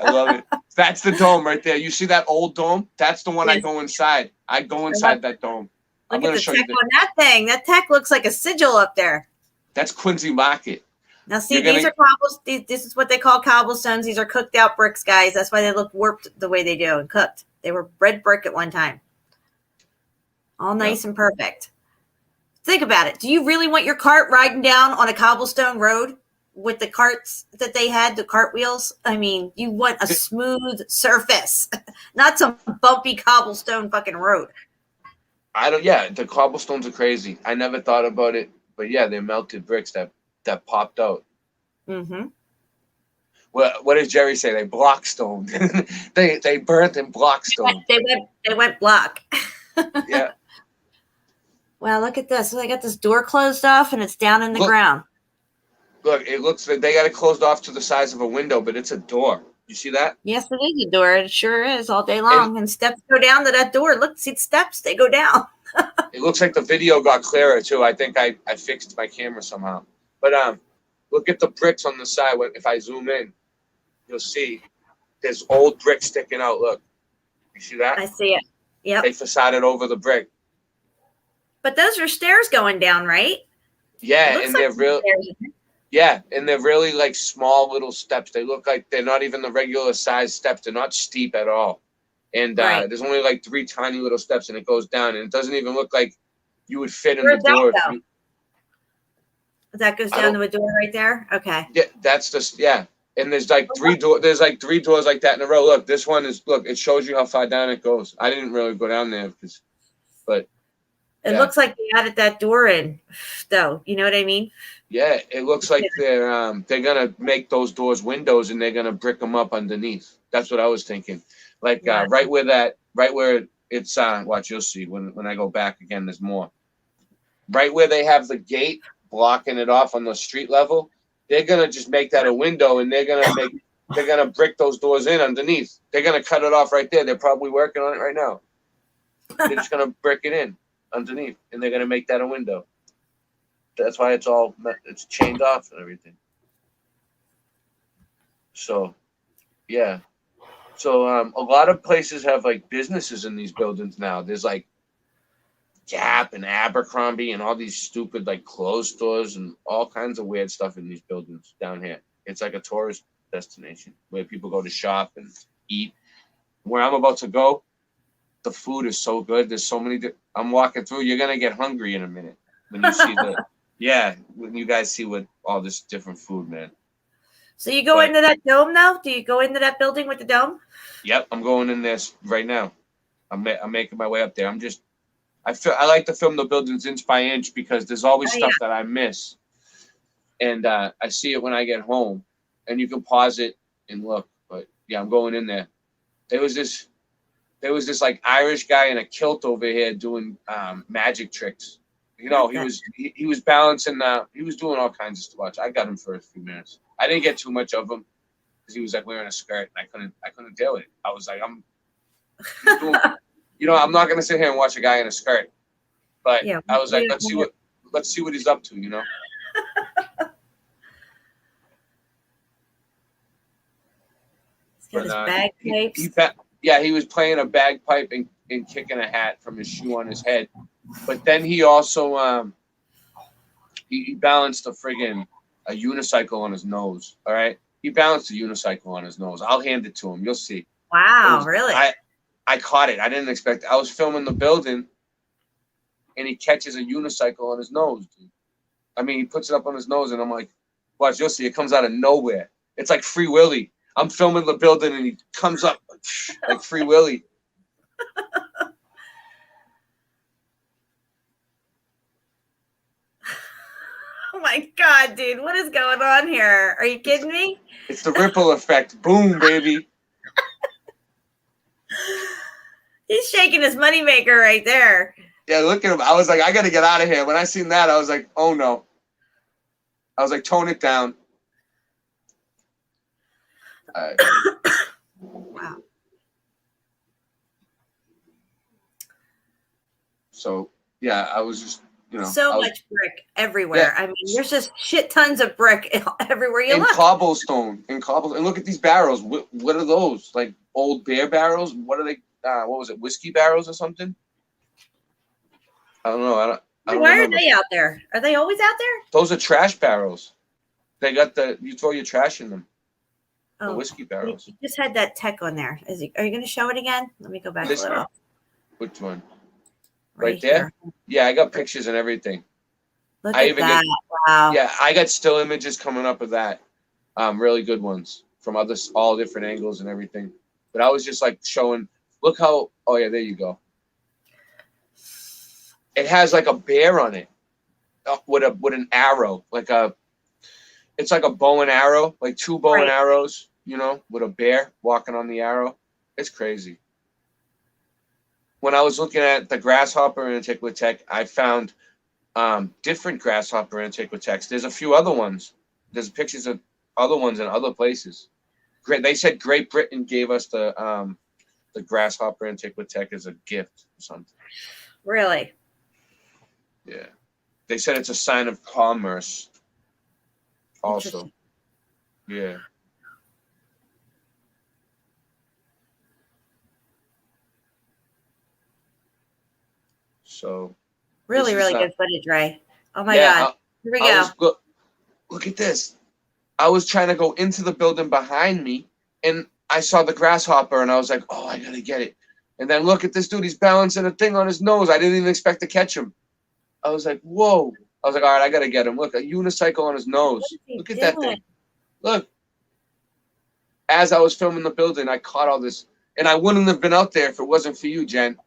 I love it. That's the dome right there. You see that old dome? That's the one I go inside. I go inside that dome. Look at the tech on that thing. That tech looks like a sigil up there. That's Quincy Market. Now, see, these are cobblestones. This is what they call cobblestones. These are cooked out bricks, guys. That's why they look warped the way they do and cooked. They were red brick at one time. All nice and perfect. Think about it. Do you really want your cart riding down on a cobblestone road with the carts that they had, the cartwheels? I mean, you want a smooth surface, not some bumpy cobblestone fucking road. The cobblestones are crazy. I never thought about it, but yeah, they're melted bricks that popped out. Mm-hmm. Well, what does Jerry say? They blockstone. they burnt in blockstone. They went block. Yeah. Wow, look at this. So they got this door closed off and it's down in the ground. Look, it looks like they got it closed off to the size of a window, but it's a door. You see that? Yes, it is a door. It sure is all day long. And steps go down to that door. Look, see the steps. They go down. It looks like the video got clearer, too. I think I fixed my camera somehow. But look at the bricks on the side. If I zoom in, you'll see there's old bricks sticking out. Look. You see that? I see it. Yep. They facaded over the brick. But those are stairs going down, right? Yeah, and they're real. Yeah, and they're really like small little steps. They look like they're not even the regular size steps. They're not steep at all. And there's only like 3 tiny little steps, and it goes down, and it doesn't even look like you would fit in the door. That goes down to a door right there. Okay. Yeah, that's just And there's like 3 doors. There's like 3 doors like that in a row. Look, this one is. Look, it shows you how far down it goes. I didn't really go down there but. It looks like they added that door in, though. You know what I mean? Yeah, it looks like they're gonna make those doors windows and they're gonna brick them up underneath. That's what I was thinking. Like right where it's watch, you'll see when I go back again. There's more. Right where they have the gate blocking it off on the street level, they're gonna just make that a window and they're gonna brick those doors in underneath. They're gonna cut it off right there. They're probably working on it right now. They're just gonna brick it in underneath, and they're gonna make that a window. That's why it's chained off and everything. So, yeah. So a lot of places have like businesses in these buildings now. There's like Gap and Abercrombie and all these stupid like clothes stores and all kinds of weird stuff in these buildings down here. It's like a tourist destination where people go to shop and eat. Where I'm about to go, the food is so good. There's so many. I'm walking through. You're gonna get hungry in a minute when you see the. Yeah, when you guys see what all this different food, man. So you go into that dome now? Do you go into that building with the dome? Yep, I'm going in this right now. I'm making my way up there. I like to film the buildings inch by inch because there's always stuff that I miss, and I see it when I get home, and you can pause it and look. But yeah, I'm going in there. There was this like Irish guy in a kilt over here doing magic tricks. You know, he was balancing. He was doing all kinds of stuff. I got him for a few minutes. I didn't get too much of him because he was like wearing a skirt, and I couldn't deal with it. I was like, he's doing, you know, I'm not gonna sit here and watch a guy in a skirt, but yeah, I was like, let's see what he's up to, you know. He's got his bagpipes. He was playing a bagpipe and kicking a hat from his shoe on his head, but then he also he balanced a unicycle on his nose. All right, he balanced a unicycle on his nose. I'll hand it to him. You'll see. Wow, really? I caught it. I didn't expect it. I was filming the building, and he catches a unicycle on his nose, dude. I mean, he puts it up on his nose, and I'm like, watch, you'll see. It comes out of nowhere. It's like Free Willy. I'm filming the building, and he comes up like Free Willy. Oh, my God, dude. What is going on here? Are you kidding me? It's the ripple effect. Boom, baby. He's shaking his moneymaker right there. Yeah, look at him. I was like, I got to get out of here. When I seen that, I was like, oh, no. I was like, tone it down. Wow. So, yeah, I was just, you know. So much brick everywhere. Yeah. I mean, there's just shit tons of brick everywhere you look. Cobblestone. And look at these barrels. What are those? Like old beer barrels? What are they? What was it? Whiskey barrels or something? I don't know. I don't Why remember. are they out there? Are they always out there? Those are trash barrels. They got you throw your trash in them. Oh, the whiskey barrels. You just had that tech on there. Are you going to show it again? Let me go back a little. One. Which one? Right there? Here. Yeah, I got pictures and everything. Look at that. Wow. Yeah, I got still images coming up of that. Really good ones from all different angles and everything. But I was just like showing, look how, oh yeah, there you go. It has like a bear on it with an arrow, it's like a bow and arrow, like two bow and arrows, you know, with a bear walking on the arrow. It's crazy. When I was looking at the Grasshopper Antiquitech, I found different Grasshopper Antiquitechs. There's a few other ones. There's pictures of other ones in other places. They said Great Britain gave us the Grasshopper Antiquitech as a gift or something. Really? Yeah. They said it's a sign of commerce. Also. Yeah. So really good footage, Ray. Oh my God. Here we go. Look at this. I was trying to go into the building behind me and I saw the Grasshopper and I was like, oh, I gotta get it. And then look at this dude, he's balancing a thing on his nose. I didn't even expect to catch him. I was like, whoa. I was like, all right, I gotta get him. Look, a unicycle on his nose. Look at that thing. Look. As I was filming the building, I caught all this. And I wouldn't have been out there if it wasn't for you, Jen.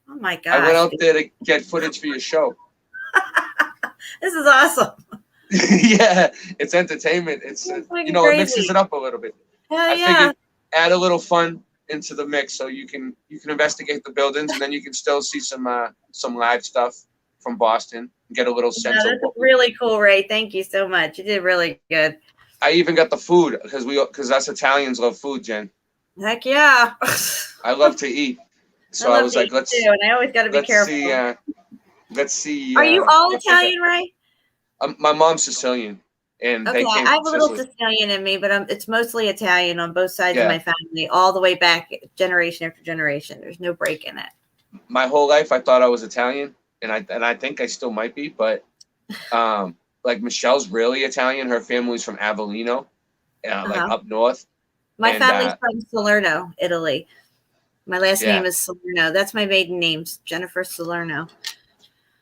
Oh my God. I went out there to get footage for your show. This is awesome. Yeah, it's entertainment. It's you know, it mixes it up a little bit. Hell yeah. I figured add a little fun into the mix so you can investigate the buildings and then you can still see some live stuff from Boston and get a little sense of that's really cool, Ray. Thank you so much. You did really good. I even got the food because us Italians love food, Jen. Heck yeah. I love to eat. So I was like, let's too, and I always got to be careful. Let's see. Are you all Italian, Ray? My mom's Sicilian, and okay, I have a little Sicilian in me, but it's mostly Italian on both sides of my family, all the way back, generation after generation. There's no break in it. My whole life, I thought I was Italian, and I think I still might be, but like Michelle's really Italian. Her family's from Avellino, like up north. My And, family's from Salerno, Italy. My last Yeah. name is Salerno. That's my maiden name, Jennifer Salerno.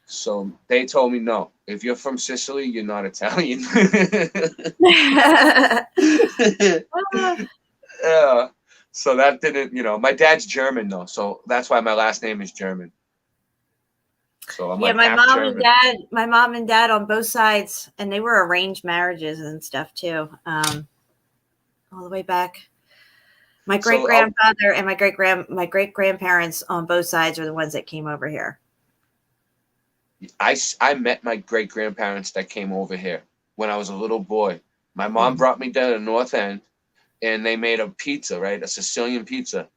So they told me, no, if you're from Sicily, you're not Italian. Yeah. So that didn't, my dad's German though, so that's why my last name is German. So I'm like my half mom German. my mom and dad on both sides, and they were arranged marriages and stuff too. All the way back. My great grandfather and my great grandparents on both sides are the ones that came over here. I met my great grandparents that came over here when I was a little boy. My mom brought me down to the North End, and they made a pizza, right? A Sicilian pizza.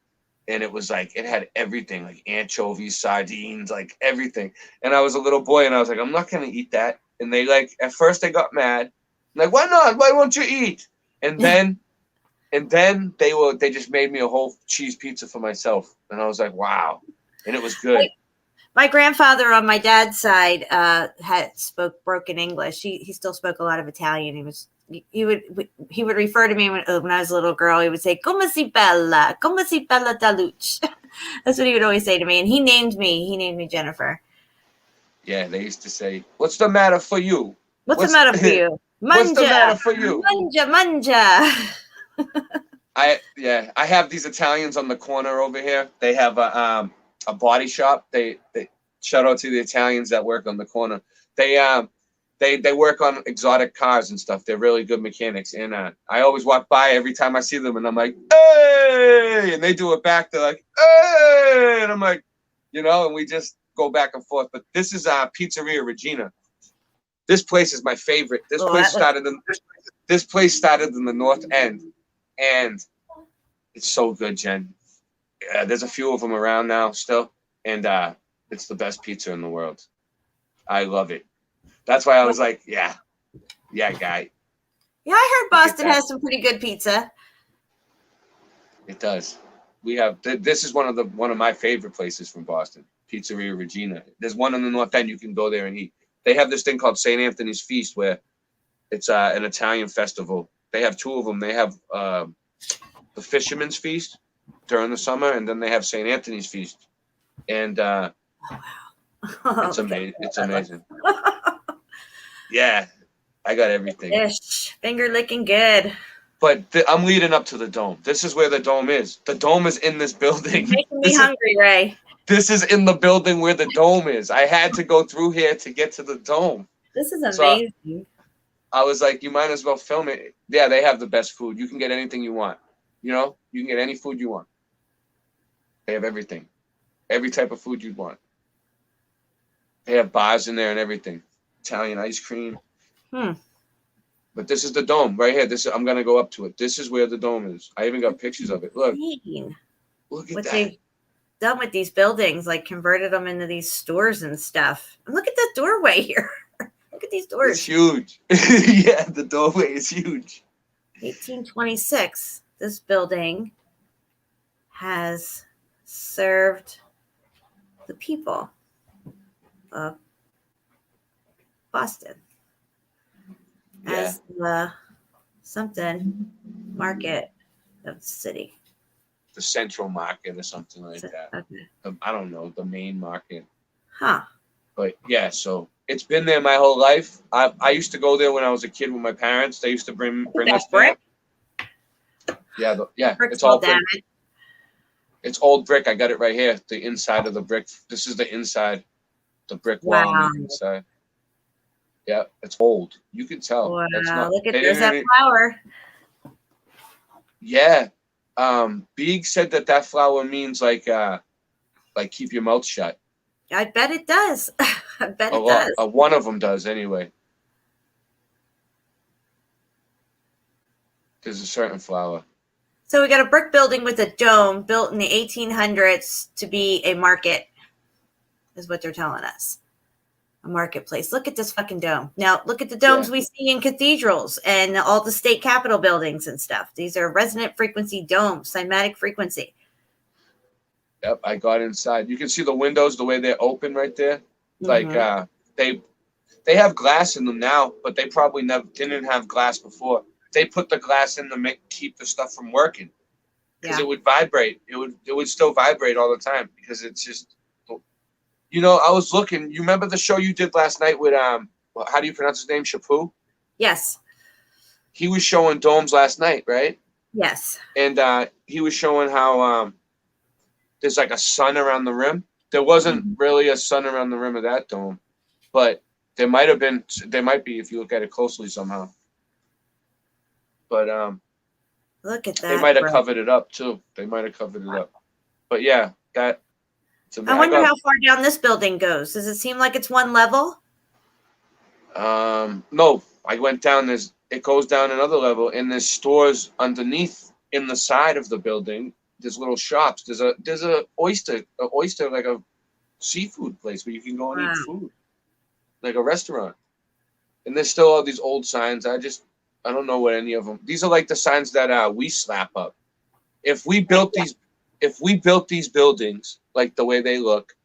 And it was like, it had everything, like anchovies, sardines, like everything. And I was a little boy, and I was like, I'm not going to eat that. And they at first they got mad. I'm like, why not? Why won't you eat? And then they just made me a whole cheese pizza for myself. And I was like, wow. And it was good. My grandfather on my dad's side spoke broken English. He still spoke a lot of Italian. He would refer to me when I was a little girl. He would say, "Come si bella da luce." That's what he would always say to me. And he named me Jennifer. Yeah, they used to say, "What's the matter for you? What's the matter for you? Manja, what's the matter for you? Manja." I have these Italians on the corner over here. They have a body shop. They shout out to the Italians that work on the corner. They work on exotic cars and stuff. They're really good mechanics. And I always walk by every time I see them, and I'm like, hey! And they do it back. They're like, hey! And I'm like, and we just go back and forth. But this is Pizzeria Regina. This place is my favorite. This place started in the North End, and it's so good, Jen. There's a few of them around now still, and it's the best pizza in the world. I love it. That's why I was like, yeah, guy. Yeah, I heard Boston has some pretty good pizza. It does. We have. This is one of my favorite places from Boston, Pizzeria Regina. There's one in the North End. You can go there and eat. They have this thing called St. Anthony's Feast, where it's an Italian festival. They have two of them. They have the Fisherman's Feast during the summer, and then they have St. Anthony's Feast, and it's amazing. It's amazing. Yeah, I got everything. Ish, finger licking good. But I'm leading up to the dome. This is where the dome is. The dome is in this building. You're making me hungry, Ray. This is in the building where the dome is. I had to go through here to get to the dome. This is amazing. So I was like, you might as well film it. Yeah, they have the best food. You can get anything you want. You can get any food you want. They have everything. Every type of food you'd want. They have bars in there and everything. Italian ice cream. But this is the dome right here. I'm gonna go up to it. This is where the dome is. I even got pictures of it. Look at what that. They've done with these buildings, like converted them into these stores and stuff. And look at the doorway here. Look at these doors. It's huge. Yeah, the doorway is huge. 1826. This building has served the people of Boston as the something market of the city. The Central Market or something like that. Okay. I don't know, the main market. Huh. But yeah, so it's been there my whole life. I used to go there when I was a kid with my parents. They used to bring us brick. Yeah, Brick's it's all brick. damaged. It's old brick. I got it right here. The inside of the brick. This is the inside. The brick wall on the inside. Yeah, it's old. You can tell. Wow, That's not, look at there's that flower. Yeah. Beeg said that flower means like keep your mouth shut. I bet it does. I bet it does. One of them does anyway. There's a certain flower. So we got a brick building with a dome built in the 1800s to be a market, is what they're telling us. A marketplace. Look at this fucking dome. Now, look at the domes we see in cathedrals and all the state capitol buildings and stuff. These are resonant frequency domes, cymatic frequency. Yep, I got inside. You can see the windows, the way they're open right there. Like Mhm. they have glass in them now, but they probably never didn't have glass before. They put the glass in to keep the stuff from working because Yeah. it would vibrate. It would still vibrate all the time because it's just. I was looking. You remember the show you did last night with how do you pronounce his name? Chapu? Yes. He was showing domes last night, right? Yes. And he was showing how there's like a sun around the rim. There wasn't Mhm. really a sun around the rim of that dome, but there might have been. There might be if you look at it closely somehow. But Look at they that, might have bro. covered it up too. They might have covered it up. But yeah, that to me, I I wonder got how far down this building goes. Does it seem like it's one level? no. I went down. It goes down another level, and there's stores underneath in the side of the building. There's little shops. There's a oyster like a seafood place where you can go and Wow. eat food, like a restaurant. And there's still all these old signs. I don't know what any of them. These are like the signs that we slap up. If we built these buildings like the way they look,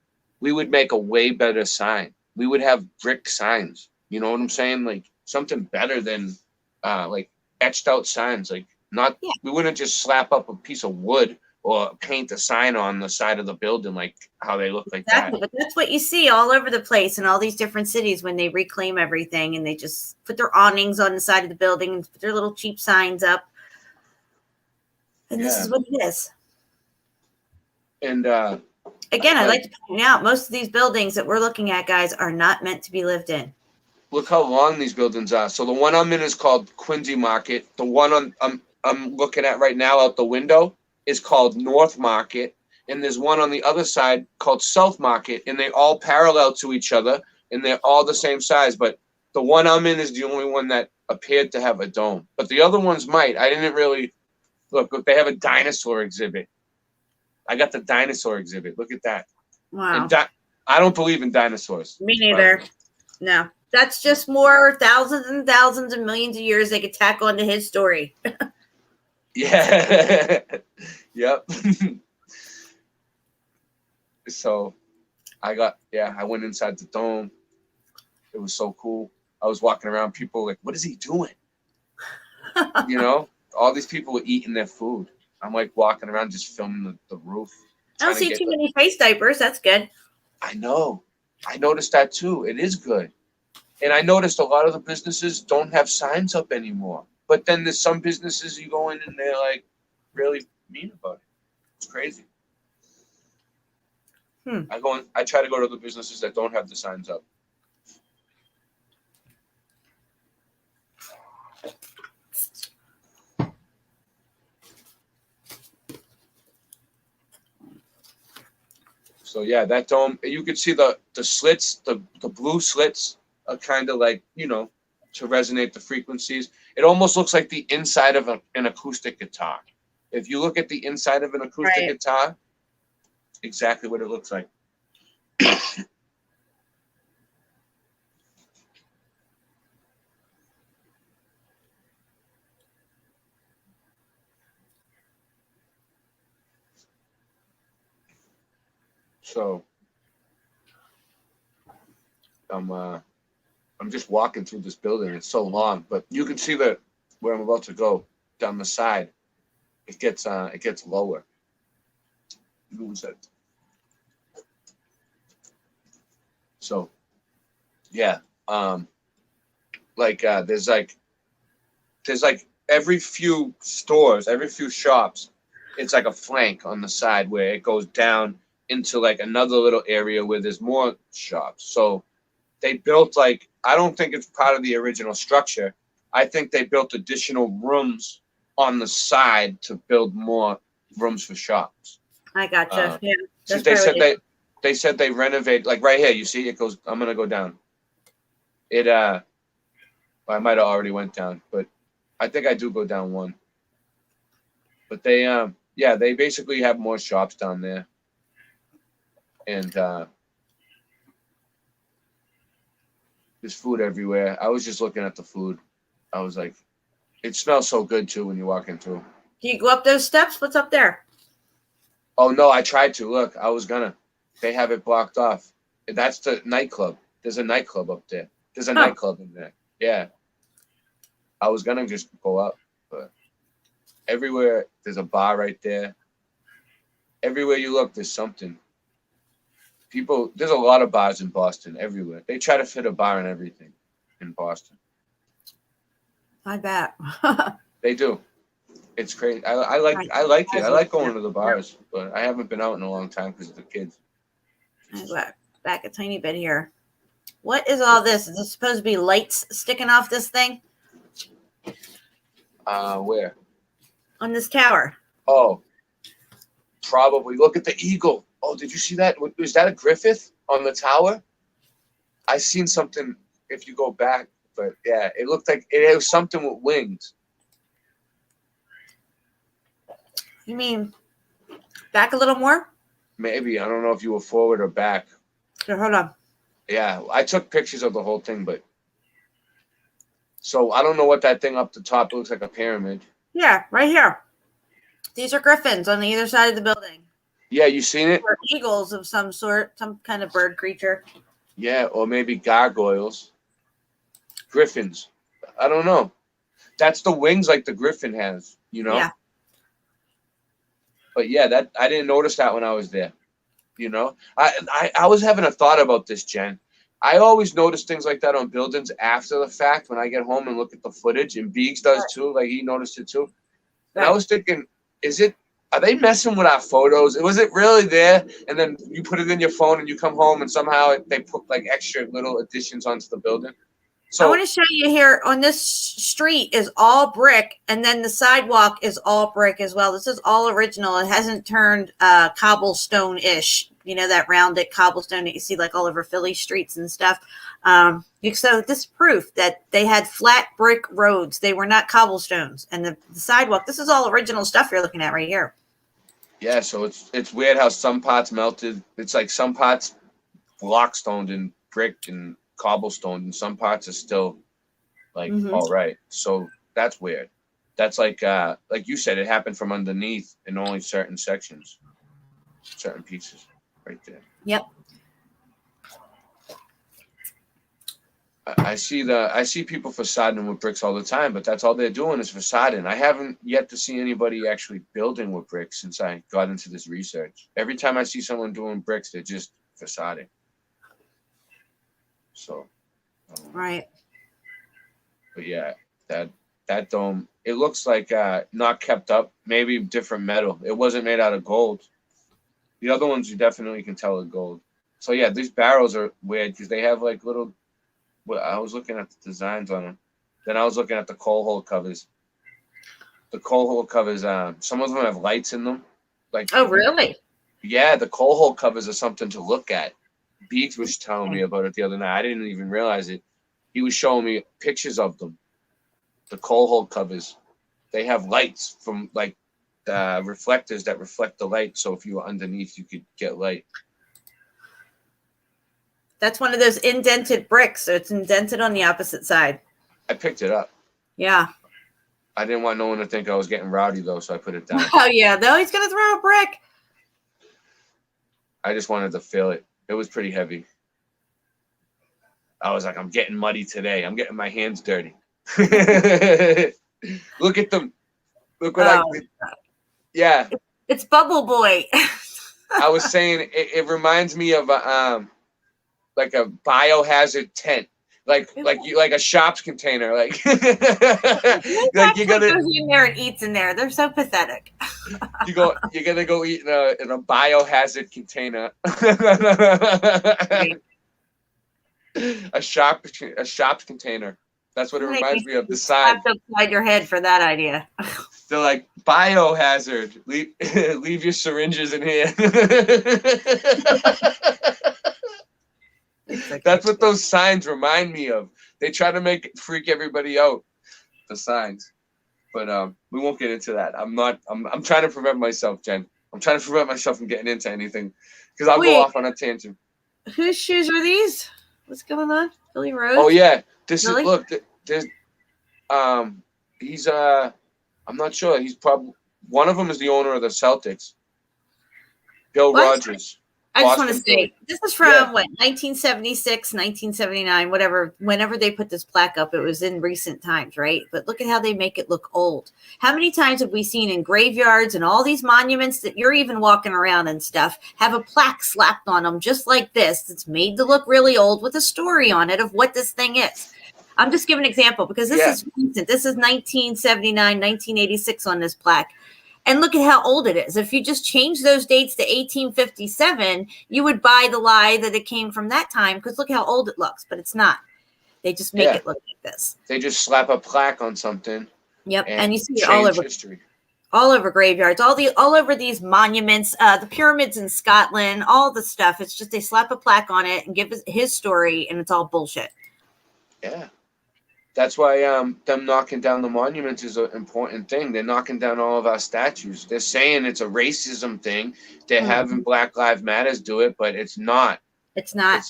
we would make a way better sign. We would have brick signs. You know what I'm saying? Like something better than like etched out signs. Like not Yeah. we wouldn't just slap up a piece of wood or paint a sign on the side of the building like how they look like Exactly. that. But that's what you see all over the place in all these different cities when they reclaim everything and they just put their awnings on the side of the building and put their little cheap signs up. And this Yeah. is what it is. And Again, I'd like like to point out most of these buildings that we're looking at, guys, are not meant to be lived in. look how long these buildings are. So the one I'm in is called Quincy Market. The one I'm looking at right now out the window is called North Market, and there's one on the other side called South Market, and they all parallel to each other, and they're all the same size. But the one I'm in is the only one that appeared to have a dome. But the other ones might. I didn't really look. They have a dinosaur exhibit. I got the dinosaur exhibit. Look at that. Wow. And I don't believe in dinosaurs. Me neither. No. That's just more thousands and thousands and millions of years they could tack onto his story. Yeah. Yep. So I went inside the dome. It was so cool. I was walking around, people were like, what is he doing? All these people were eating their food. I'm like walking around just filming the roof. I don't see too many face diapers. That's good. I know. I noticed that too. It is good. And I noticed a lot of the businesses don't have signs up anymore. But then there's some businesses you go in and they're like really mean about it. It's crazy. I try to go to the businesses that don't have the signs up. So yeah, that dome, you could see the slits, the blue slits are kind of like, to resonate the frequencies. It almost looks like the inside of an acoustic guitar. If you look at the inside of an acoustic guitar, exactly what it looks like. So I'm just walking through this building. It's so long, but you can see where I'm about to go down the side. It gets lower. So yeah, there's every few stores, every few shops, it's like a flank on the side where it goes down into like another little area where there's more shops. So they built I don't think it's part of the original structure. I think they built additional rooms on the side to build more rooms for shops. I gotcha. Yeah. So they said they renovate, like right here, you see it goes, I'm gonna go down. I might have already went down, but I think I do go down one. But they basically have more shops down there. And there's food everywhere. I was just looking at the food. I was like, it smells so good too when you walk into. Do you go up those steps? What's up there? Oh no, I tried to. Look, I was gonna. They have it blocked off. That's the nightclub. There's a nightclub up there. There's a Huh. nightclub in there. Yeah. I was gonna just go up, but everywhere there's a bar right there. Everywhere you look, there's something. There's a lot of bars in Boston. Everywhere they try to fit a bar in everything in Boston. I bet. They do. It's crazy. I like it. I like going to the bars, but I haven't been out in a long time because of the kids. I go back a tiny bit here. What is all this? Is this supposed to be lights sticking off this thing? Where? On this tower. Oh, probably. Look at the eagle. Oh, did you see that? Was that a Griffith on the tower? I seen something. If you go back, but yeah, it looked like it was something with wings. You mean back a little more? Maybe. I don't know if you were forward or back. Here, hold on. Yeah, I took pictures of the whole thing, but so I don't know what that thing up the top looks like. A pyramid. Yeah, right here. These are griffins on either side of the building. Yeah, you seen it? Or eagles of some sort, some kind of bird creature. Yeah, or maybe gargoyles. Griffins. I don't know. That's the wings like the griffin has, you know? Yeah. But yeah, that I didn't notice that when I was there. You know? I was having a thought about this, Jen. I always notice things like that on buildings after the fact when I get home and look at the footage, and Beeks does too, like he noticed it too. And I was thinking, are they messing with our photos? Was it really there? And then you put it in your phone and you come home and somehow they put like extra little additions onto the building. So I want to show you here on this street is all brick, and then the sidewalk is all brick as well. This is all original. It hasn't turned cobblestone-ish, you know, that rounded cobblestone that you see like all over Philly streets and stuff. So this is proof that they had flat brick roads. They were not cobblestones. And the sidewalk, this is all original stuff you're looking at right here. yeah, so it's weird how some parts melted. It's like some parts blockstoned and bricked and cobblestone, and some parts are still like all right. So that's weird. That's like you said, it happened from underneath in only certain sections, certain pieces right there. Yep. I see people facading with bricks all the time, but that's all they're doing is facading. I haven't yet to see anybody actually building with bricks since I got into this research. Every time I see someone doing bricks, they're just facading. So, Right. But yeah, that dome, it looks like not kept up. Maybe different metal. It wasn't made out of gold. The other ones you definitely can tell are gold. So yeah, these barrels are weird because they have like little. Well, I was looking at the designs on them. Then I was looking at the coal hole covers. The coal hole covers, some of them have lights in them. Like, Oh, really? yeah, the coal hole covers are something to look at. Beeks was telling me about it the other night. I didn't even realize it. He was showing me pictures of them. The coal hole covers. They have lights from like the reflectors that reflect the light. So if you were underneath, you could get light. That's one of those indented bricks. So it's indented on the opposite side. I picked it up. Yeah. I didn't want no one to think I was getting rowdy though, so I put it down. Oh, yeah. No, he's going to throw a brick. I just wanted to feel it. It was pretty heavy. I was like, I'm getting muddy today. I'm getting my hands dirty. Look at them. Look what I did. Yeah. It's Bubble Boy. I was saying it reminds me of like a biohazard tent. Like a shops container. Like like you gotta goes in there and eats in there. They're so pathetic. you're gonna go eat in a biohazard container. A shops container. That's what it reminds me of. The sign. Slapped upside your head for that idea. They're like biohazard. Leave your syringes in here. That's what those signs remind me of. They try to freak everybody out. The signs, but we won't get into that. I'm trying to prevent myself, Jen. I'm trying to prevent myself from getting into anything because I'll go off on a tangent. Whose shoes are these? What's going on? Billy Rose? Oh yeah, this really? is look. There's he's I'm not sure. He's probably one of them is the owner of the Celtics. Bill Rogers. I just want to Boston say, Billy. this is from Yeah. what, 1976, 1979, whatever. Whenever they put this plaque up, it was in recent times, right? But look at how they make it look old. How many times have we seen in graveyards and all these monuments that you're even walking around and stuff have a plaque slapped on them just like this that's made to look really old with a story on it of what this thing is? I'm just giving an example because this Yeah. is recent. This is 1979, 1986 on this plaque. And look at how old it is. If you just change those dates to 1857, you would buy the lie that it came from that time because look how old it looks, but it's not. They just make Yeah. it look like this. They just slap a plaque on something Yep. and And you see it all change over history. all over graveyards, all over these monuments, the pyramids in Scotland, all the stuff. It's just they slap a plaque on it and give his story, and it's all bullshit. Yeah. That's why them knocking down the monuments is an important thing. They're knocking down all of our statues. They're saying it's a racism thing. They're having Black Lives Matters do it, but it's not. It's not.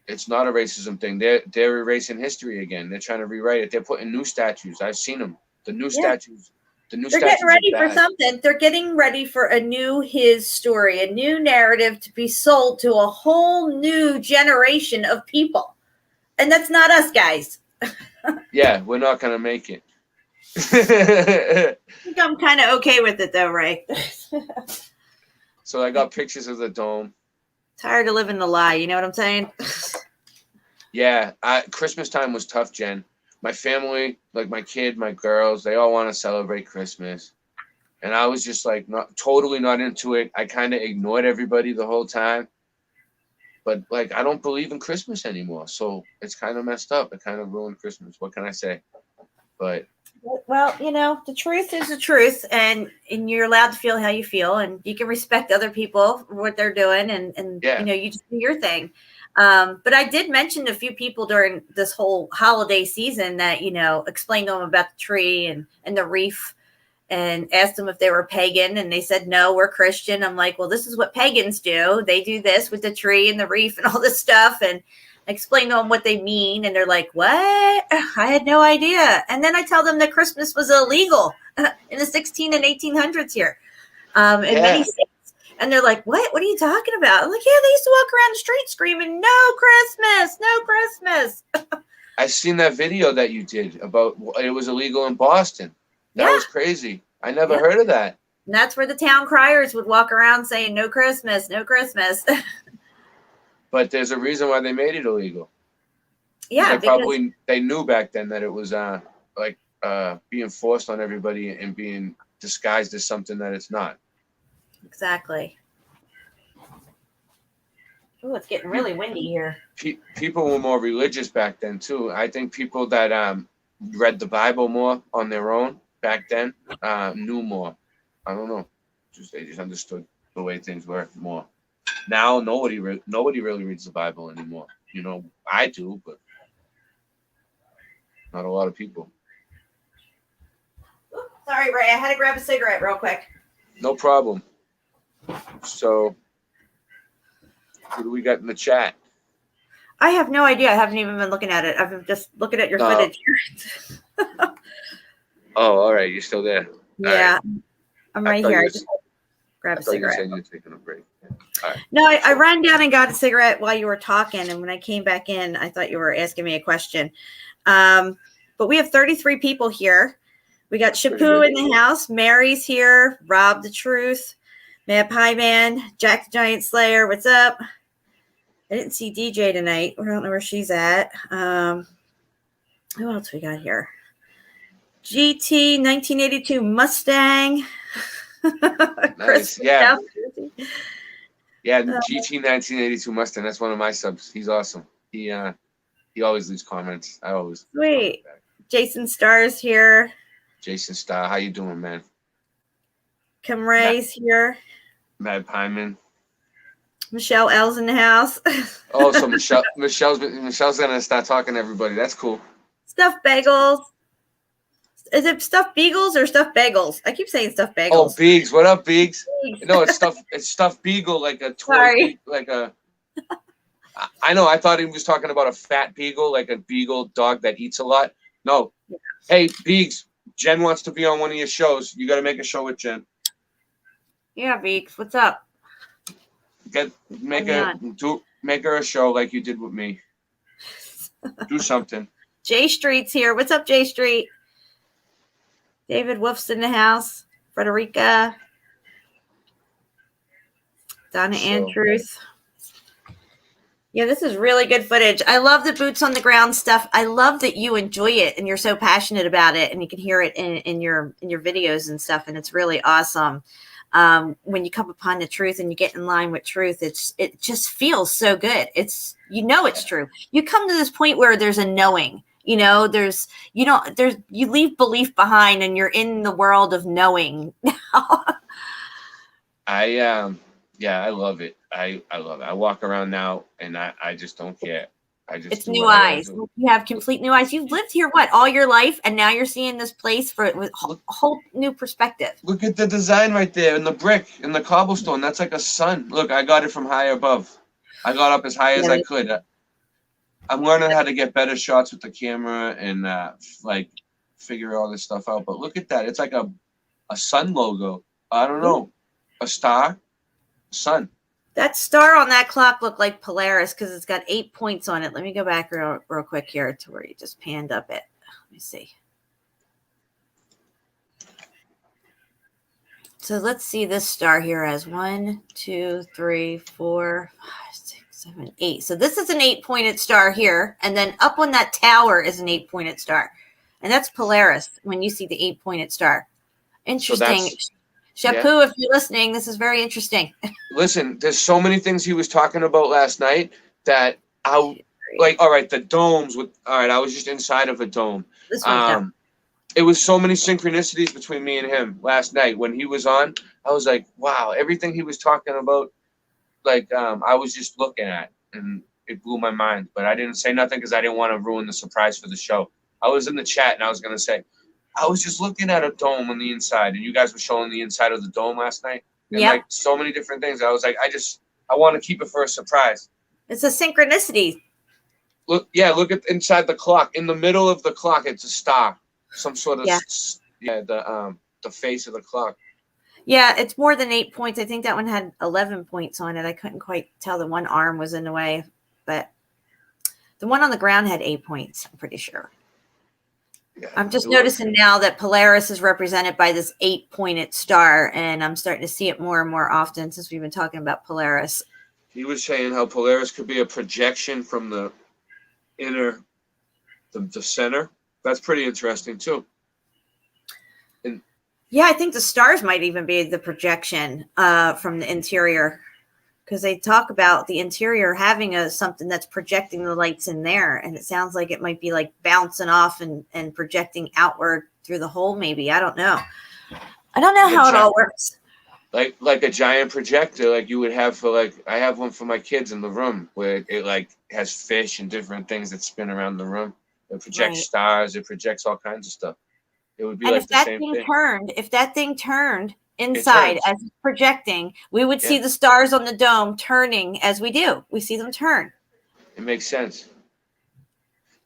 It's not a racism thing. They're erasing history again. They're trying to rewrite it. They're putting new statues. I've seen them. The new statues. The new They're statues getting ready are for bad. something. They're getting ready for a new his story, a new narrative to be sold to a whole new generation of people. And that's not us, guys. Yeah, we're not gonna make it. I think I'm kind of okay with it, though, Ray. So I got pictures of the dome. Tired of living the lie. You know what I'm saying? Yeah, Christmas time was tough, Jen. My family, like my kid, my girls, they all want to celebrate Christmas. And I was just like totally not into it. I kind of ignored everybody the whole time. But like, I don't believe in Christmas anymore. So it's kind of messed up. It kind of ruined Christmas. What can I say? But Well, you know, the truth is the truth, and you're allowed to feel how you feel, and you can respect other people for what they're doing, and yeah. you know, you just do your thing. But I did mention to a few people during this whole holiday season that, you know, explained to them about the tree and the wreath and asked them if they were pagan, and they said, no, we're Christian. I'm like, well, this is what pagans do. They do this with the tree and the wreath and all this stuff. And I explain to them what they mean. And they're like, what? I had no idea. And then I tell them that Christmas was illegal in the 16 and 1800s here in many states. And they're like, what? What are you talking about? I'm like, yeah, they used to walk around the street screaming, no Christmas, no Christmas. I seen that video that you did about it was illegal in Boston. That was crazy. I never heard of that. And that's where the town criers would walk around saying, no Christmas, no Christmas. But there's a reason why they made it illegal. Yeah. They knew back then that it was being forced on everybody and being disguised as something that it's not. Exactly. Oh, it's getting really windy here. People were more religious back then too. I think people that read the Bible more on their own back then knew more. I don't know. They just understood the way things were more. Now nobody really reads the Bible anymore. You know, I do, but not a lot of people. Oops, sorry, Ray. I had to grab a cigarette real quick. No problem. So, what do we got in the chat? I have no idea. I haven't even been looking at it. I've been just looking at your footage. Oh, all right. You're still there. Yeah, right. I'm right here. I just grab a cigarette. You said you were taking a break. All right. No, I ran down and got a cigarette while you were talking, and when I came back in, I thought you were asking me a question. But we have 33 people here. We got Shapu in the house. Mary's here. Rob the Truth. Mad Pie Man. Jack the Giant Slayer. What's up? I didn't see DJ tonight. I don't know where she's at. Who else we got here? GT 1982 Mustang. Nice. Yeah. Yeah, GT 1982 Mustang. That's one of my subs. He's awesome. He always leaves comments. I always. Sweet. Jason Starr's here. Jason Starr, how you doing, man? Kim Ray's here. Mad Pyman. Michelle L's in the house. Oh, so Michelle's gonna start talking to everybody. That's cool. Stuffed bagels. Is it stuffed beagles or stuffed bagels? I keep saying stuffed bagels. Oh, Beegs. What up, Beegs? Beegs. No, it's stuffed beagle, like a toy. Sorry. Like a. I know. I thought he was talking about a fat beagle, like a beagle dog that eats a lot. No. Yeah. Hey, Beegs. Jen wants to be on one of your shows. You got to make a show with Jen. Yeah, Beegs. What's up? Make her a show like you did with me. Do something. J Street's here. What's up, J Street? David Wolf's in the house. Frederica. Donna Andrews. Yeah, this is really good footage. I love the boots on the ground stuff. I love that you enjoy it and you're so passionate about it, and you can hear it in your videos and stuff, and it's really awesome. When you come upon the truth and you get in line with truth, it just feels so good. It's it's true. You come to this point where there's a knowing. You leave belief behind and you're in the world of knowing now. I love it. I love it. I walk around now and I just don't care. It's new eyes. You have complete new eyes. You've lived here all your life, and now you're seeing this place with a whole new perspective. Look at the design right there, and the brick and the cobblestone. That's like a sun. Look, I got it from high above. I got up as high as I could. I'm learning how to get better shots with the camera and figure all this stuff out. But look at that. It's like a sun logo. I don't know. A star, sun. That star on that clock looked like Polaris because it's got 8 points on it. Let me go back real quick here to where you just panned up it. Let me see. So let's see this star here as 1, 2, 3, 4, 5, 6, 7, 8. So this is an 8-pointed star here. And then up on that tower is an 8-pointed star. And that's Polaris when you see the 8-pointed star. Interesting. Chapeau, if you're listening, this is very interesting. Listen, there's so many things he was talking about last night that all right, the domes I was just inside of a dome. This one's it was so many synchronicities between me and him last night when he was on. I was like, wow, everything he was talking about, I was just looking at, and it blew my mind. But I didn't say nothing because I didn't want to ruin the surprise for the show. I was in the chat and I was going to say, I was just looking at a dome on the inside, and you guys were showing the inside of the dome last night. And so many different things. I was like, I want to keep it for a surprise. It's a synchronicity. Look at inside the clock. In the middle of the clock, it's a star. Some sort of the face of the clock. Yeah, it's more than 8 points. I think that one had 11 points on it. I couldn't quite tell. The one arm was in the way, but the one on the ground had 8 points, I'm pretty sure. Yeah, I'm just noticing now that Polaris is represented by this 8-pointed star, and I'm starting to see it more and more often since we've been talking about Polaris. He was saying how Polaris could be a projection from the inner, the center. That's pretty interesting too. And yeah, I think the stars might even be the projection from the interior, because they talk about the interior having something that's projecting the lights in there, and it sounds like it might be like bouncing off and projecting outward through the hole. Maybe I don't know how it all works. Like a giant projector, like you would have for I have one for my kids in the room where it has fish and different things that spin around the room. It projects stars. It projects all kinds of stuff. It would be and like if the same thing. If that thing turned inside as it's projecting, we would see the stars on the dome turning as we do. We see them turn. It makes sense.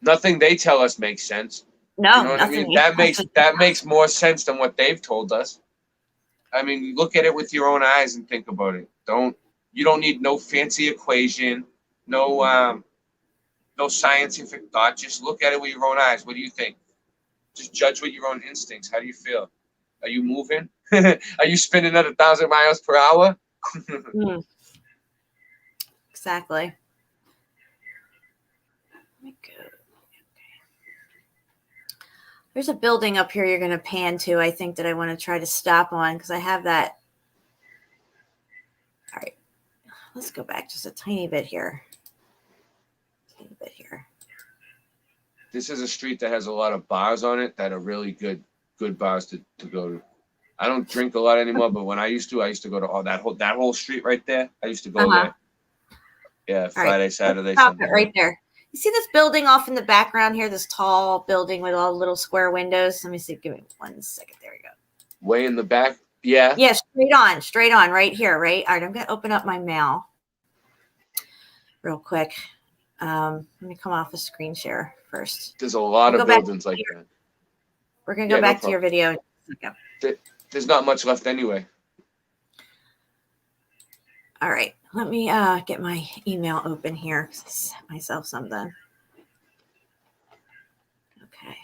Nothing they tell us makes sense. No, you know what I mean? That makes more sense than what they've told us. I mean, look at it with your own eyes and think about it. You don't need no fancy equation, no scientific thought. Just look at it with your own eyes. What do you think? Just judge with your own instincts. How do you feel? Are you moving? Are you spinning at 1,000 miles per hour? Exactly. Let me go. There's a building up here you're going to pan to, I think, that I want to try to stop on because I have that. All right. Let's go back just a tiny bit here. This is a street that has a lot of bars on it that are really good bars to go to. I don't drink a lot anymore, but when I used to go to that whole street right there. I used to go there. Yeah, Friday, Saturday, Sunday. Right there. You see this building off in the background here? This tall building with all the little square windows. Let me see. Give me 1 second. There we go. Way in the back. Yeah. Yeah, straight on, right here, right? All right, I'm going to open up my mail real quick. Let me come off a screen share first. There's a lot of buildings like that. We're going to go back to your video. There's not much left anyway. All right. Let me get my email open here. Set myself something. Okay.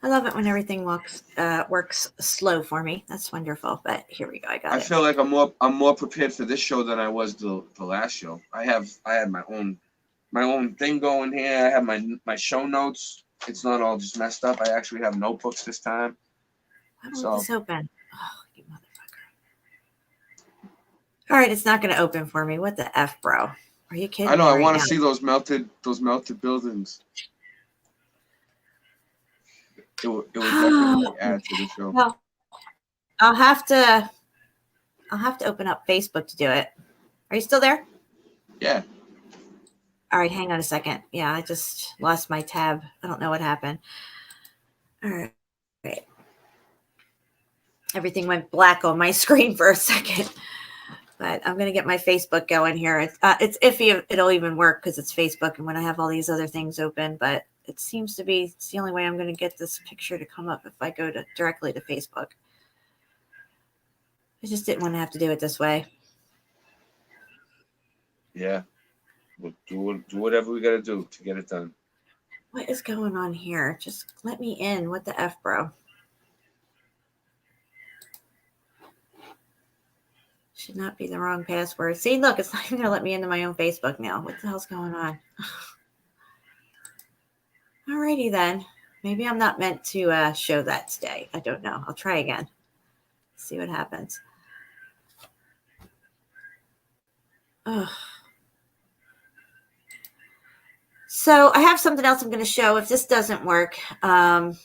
I love it when everything works slow for me. That's wonderful. But here we go. I got I it. feel like I'm more prepared for this show than I was the last show. I had my own thing going here. I have my show notes. It's not all just messed up. I actually have notebooks this time. Why won't this open? Oh, you motherfucker. All right, it's not going to open for me. What the F, bro? Are you kidding me? I know. I right want to now? see those melted buildings. It would definitely add to the show. Well, I'll have to open up Facebook to do it. Are you still there? Yeah. All right, hang on a second. Yeah, I just lost my tab. I don't know what happened. All right. Everything went black on my screen for a second. But I'm going to get my Facebook going here. It's iffy if it'll even work because it's Facebook and when I have all these other things open. But it seems to be it's the only way I'm going to get this picture to come up if I go directly to Facebook. I just didn't want to have to do it this way. Yeah. We'll do whatever we got to do to get it done. What is going on here? Just let me in. What the F, bro? Should not be the wrong password. See, look, it's not even going to let me into my own Facebook now. What the hell's going on? Alrighty then. Maybe I'm not meant to show that today. I don't know. I'll try again. See what happens. Ugh. So I have something else I'm going to show. If this doesn't work, if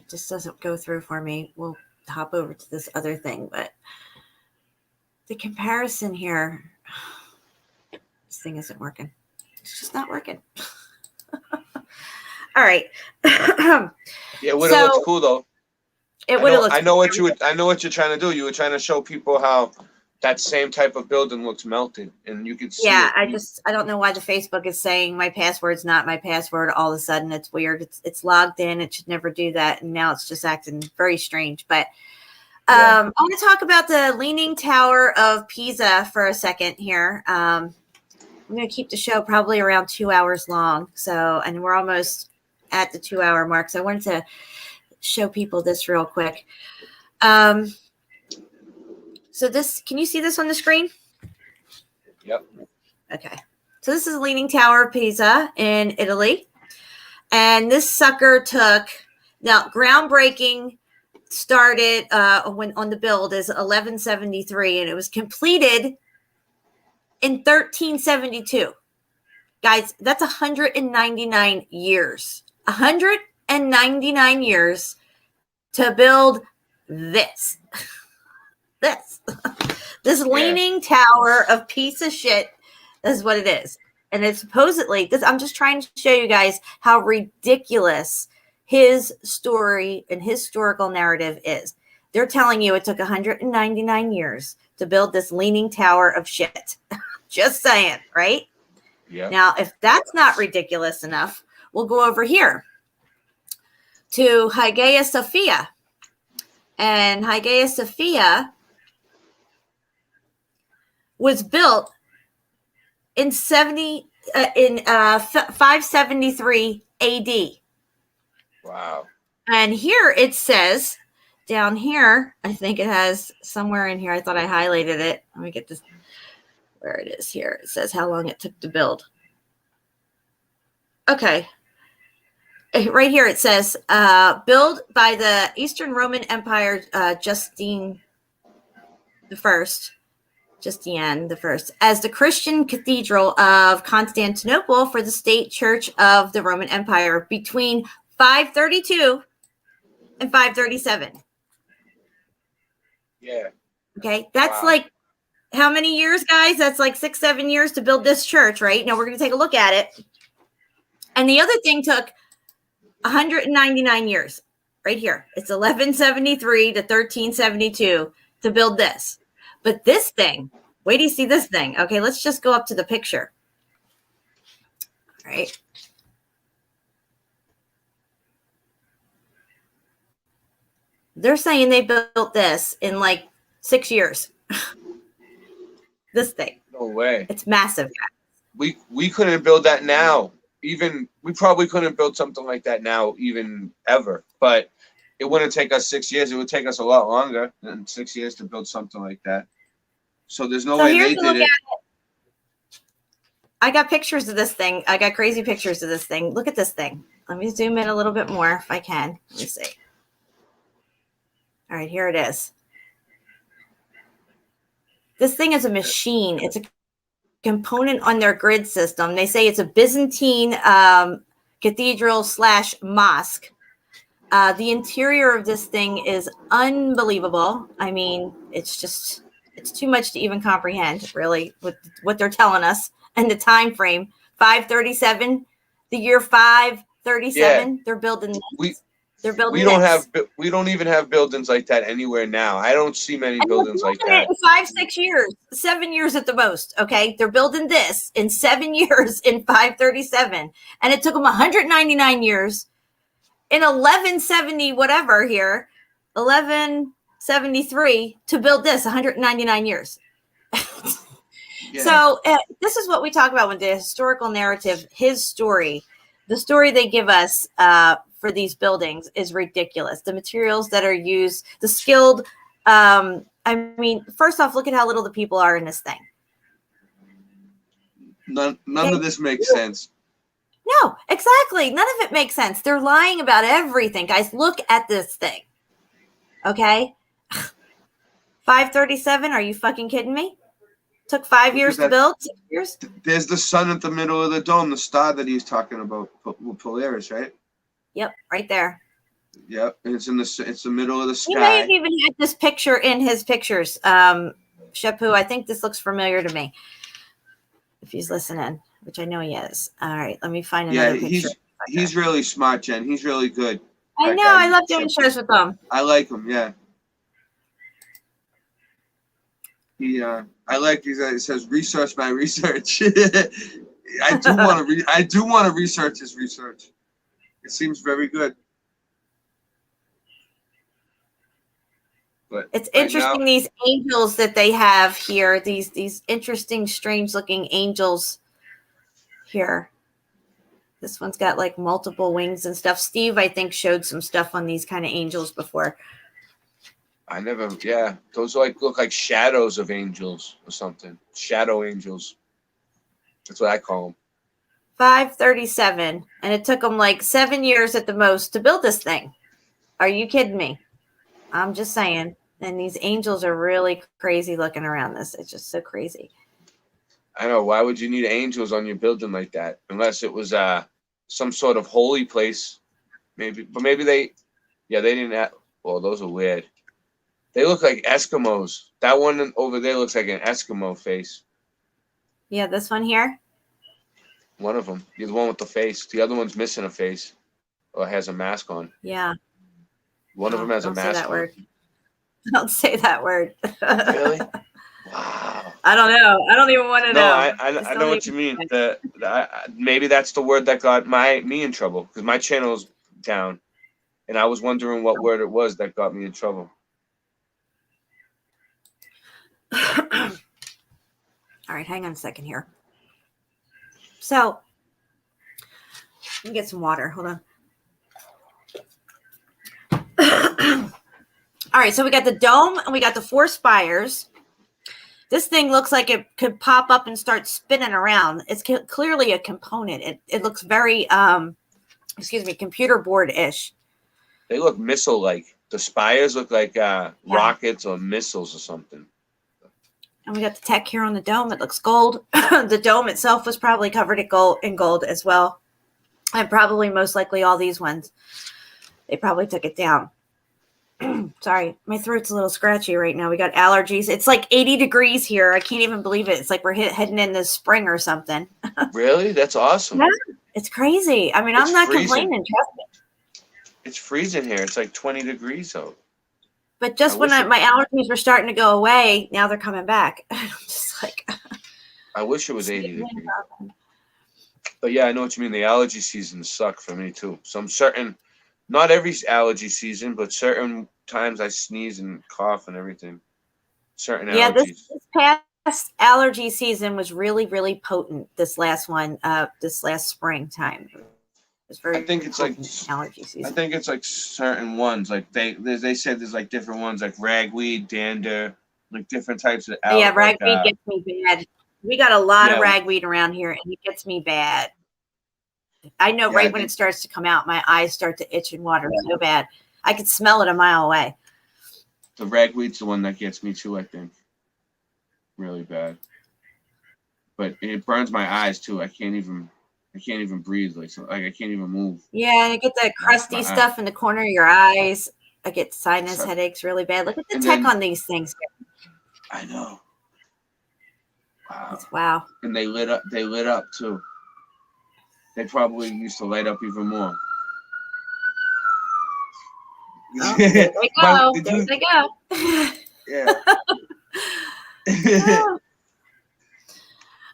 this doesn't go through for me, we'll hop over to this other thing. But the comparison here, this thing isn't working. It's just not working. All right. Yeah, it would have looked cool though. It would have looked. I know what you're trying to do. You were trying to show people how that same type of building looks melted, and you could see. Yeah, I don't know why the Facebook is saying my password's not my password. All of a sudden, it's weird. It's logged in. It should never do that, and now it's just acting very strange. But I want to talk about the Leaning Tower of Pisa for a second here. I'm going to keep the show probably around 2 hours long. So, and we're almost at the 2 hour mark. So I wanted to show people this real quick. So this, can you see this on the screen? Yep. Okay. So this is Leaning Tower of Pisa in Italy. And this sucker took, now groundbreaking started when on the build is 1173 and it was completed in 1372. Guys, that's 199 years. 199 years to build this. This Leaning Tower of piece of shit is what it is. And it's supposedly, this, I'm just trying to show you guys how ridiculous his story and historical narrative is. They're telling you it took 199 years to build this Leaning Tower of shit. Just saying, right? Yeah. Now, if that's not ridiculous enough, we'll go over here to Hagia Sophia. And Hagia Sophia was built in 573 AD. Wow. And here it says, down here, I think it has somewhere in here. I thought I highlighted it. Let me get this where it is here. It says how long it took to build. Okay. Right here it says, built by the Eastern Roman Empire, Justinian I, as the Christian Cathedral of Constantinople for the State Church of the Roman Empire between 532 and 537. Yeah. Okay, that's like how many years, guys? That's like 6-7 years to build this church, right? Now we're going to take a look at it. And the other thing took 199 years right here. It's 1173 to 1372 to build this. But this thing, wait till you see this thing. Okay, let's just go up to the picture. All right. They're saying they built this in like 6 years. This thing. No way. It's massive. We couldn't build that now. Even we probably couldn't build something like that now, even ever. But it wouldn't take us 6 years. It would take us a lot longer than 6 years to build something like that. So there's no way they did it. I got pictures of this thing. I got crazy pictures of this thing. Look at this thing. Let me zoom in a little bit more if I can. Let me see. All right, here it is. This thing is a machine. It's a component on their grid system. They say it's a Byzantine cathedral / mosque. The interior of this thing is unbelievable. I mean, it's too much to even comprehend, really, with what they're telling us and the time frame. 537, the year 537. Yeah. They're building this. We don't even have buildings like that anywhere now. I don't see many buildings like that. In 5-6 years, 7 years at the most. Okay, they're building this in 7 years in 537, and it took them 199 years in 1170 whatever here, 1173 to build this. 199 years. Yeah. So this is what we talk about with the historical narrative. His story, the story they give us for these buildings is ridiculous. The materials that are used, the skilled. I mean, first off, look at how little the people are in this thing. None of this makes sense. No, exactly. None of it makes sense. They're lying about everything. Guys, look at this thing. Okay? 537, are you fucking kidding me? Took 5 years to build, 6 years? There's the sun at the middle of the dome, the star that he's talking about, Polaris, right? Yep, right there. Yep, and it's the middle of the sky. He may have even had this picture in his pictures. Shepu, I think this looks familiar to me. If he's listening, which I know he is. All right, let me find another picture. He's really smart, Jen. He's really good. I know. I love doing shows with them. I like him. Yeah. I like these. It says research my research. I do want to research his research. It seems very good. But it's interesting, these angels that they have here. These interesting, strange-looking angels here. This one's got like multiple wings and stuff. Steve, I think, showed some stuff on these kind of angels before. I never, yeah. Those look like shadows of angels or something. Shadow angels. That's what I call them. 537, and it took them like 7 years at the most to build this thing. Are you kidding me? I'm just saying. And these angels are really crazy looking around this. It's just so crazy. I know. Why would you need angels on your building like that? Unless it was some sort of holy place. Maybe, but maybe they didn't have, well, those are weird. They look like Eskimos. That one over there looks like an Eskimo face. Yeah, this one here? One of them. The one with the face. The other one's missing a face or has a mask on. Yeah. One of them has a mask on. Word. Don't say that word. Really? Wow. I don't know. I don't even want to know. I know what you mean. Maybe that's the word that got me in trouble because my channel's down. And I was wondering what word it was that got me in trouble. All right, hang on a second here. So, let me get some water. Hold on. All right, so we got the dome and we got the 4 spires. This thing looks like it could pop up and start spinning around. It's clearly a component. It looks very, computer board-ish. They look missile-like. The spires look like rockets or missiles or something. And we got the tech here on the dome. It looks gold. The dome itself was probably covered in gold as well. And probably most likely all these ones. They probably took it down. Sorry, my throat's a little scratchy right now. We got allergies. It's like 80 degrees here. I can't even believe it. It's like we're heading into spring or something. Really? That's awesome. Yeah, it's crazy. I mean, I'm not complaining. Trust me. It's freezing here. It's like 20 degrees out. But just when my allergies were starting to go away, now they're coming back. I'm just like. I wish it was 80 degrees. But yeah, I know what you mean. The allergy seasons suck for me too. Not every allergy season, but certain times I sneeze and cough and everything. Certain Yeah, allergies. this past allergy season was really, really potent. This last one, this last springtime. It's very I think it's like potent allergy I season. think it's like certain ones. Like they said there's like different ones like ragweed, dander, like different types of Yeah, like, ragweed gets me bad. We got a lot of yeah. ragweed around here, and it gets me bad. I know Yeah, I right when think- it starts to come out, my eyes start to itch and water so bad. I could smell it a mile away. The ragweed's the one that gets me too, I think. Really bad. But it burns my eyes too. I can't even breathe. Like I can't even move. Yeah, and I get that crusty my stuff in the corner of your eyes. I get sinus So- headaches really bad. Look at the and tech then- on these things. I know. Wow. It's, wow. And they lit up too. They probably used to light up even more. Oh, there they go. Did There you- they go. Yeah.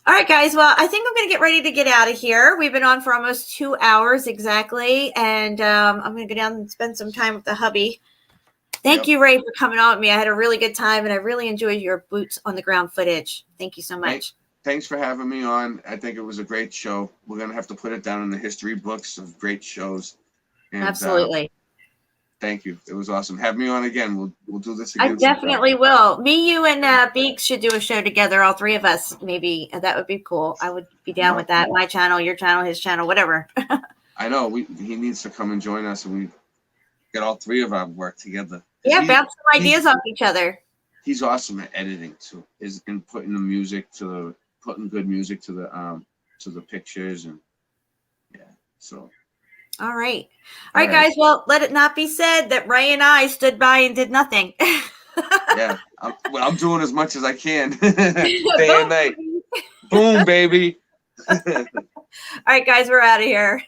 All right, guys. Well, I think I'm going to get ready to get out of here. We've been on for almost 2 hours exactly, and I'm going to go down and spend some time with the hubby. Thank you, Ray, for coming on with me. I had a really good time, and I really enjoyed your boots on the ground footage. Thank you so much. Thanks for having me on. I think it was a great show. We're gonna have to put it down in the history books of great shows. And, Absolutely. Thank you. It was awesome. Have me on again. We'll do this again. I definitely will. Me, you, and Beeks should do a show together. All three of us, maybe. That would be cool. I would be down with that. My channel, your channel, his channel, whatever. I know. He needs to come and join us, and we get all three of our work together. Yeah, bounce some ideas off each other. He's awesome at editing too. In putting the music putting good music to the pictures, and yeah. So. All right, guys. Well, let it not be said that Ray and I stood by and did nothing. Yeah, I'm doing as much as I can, day and night. Boom, baby. All right, guys, we're out of here.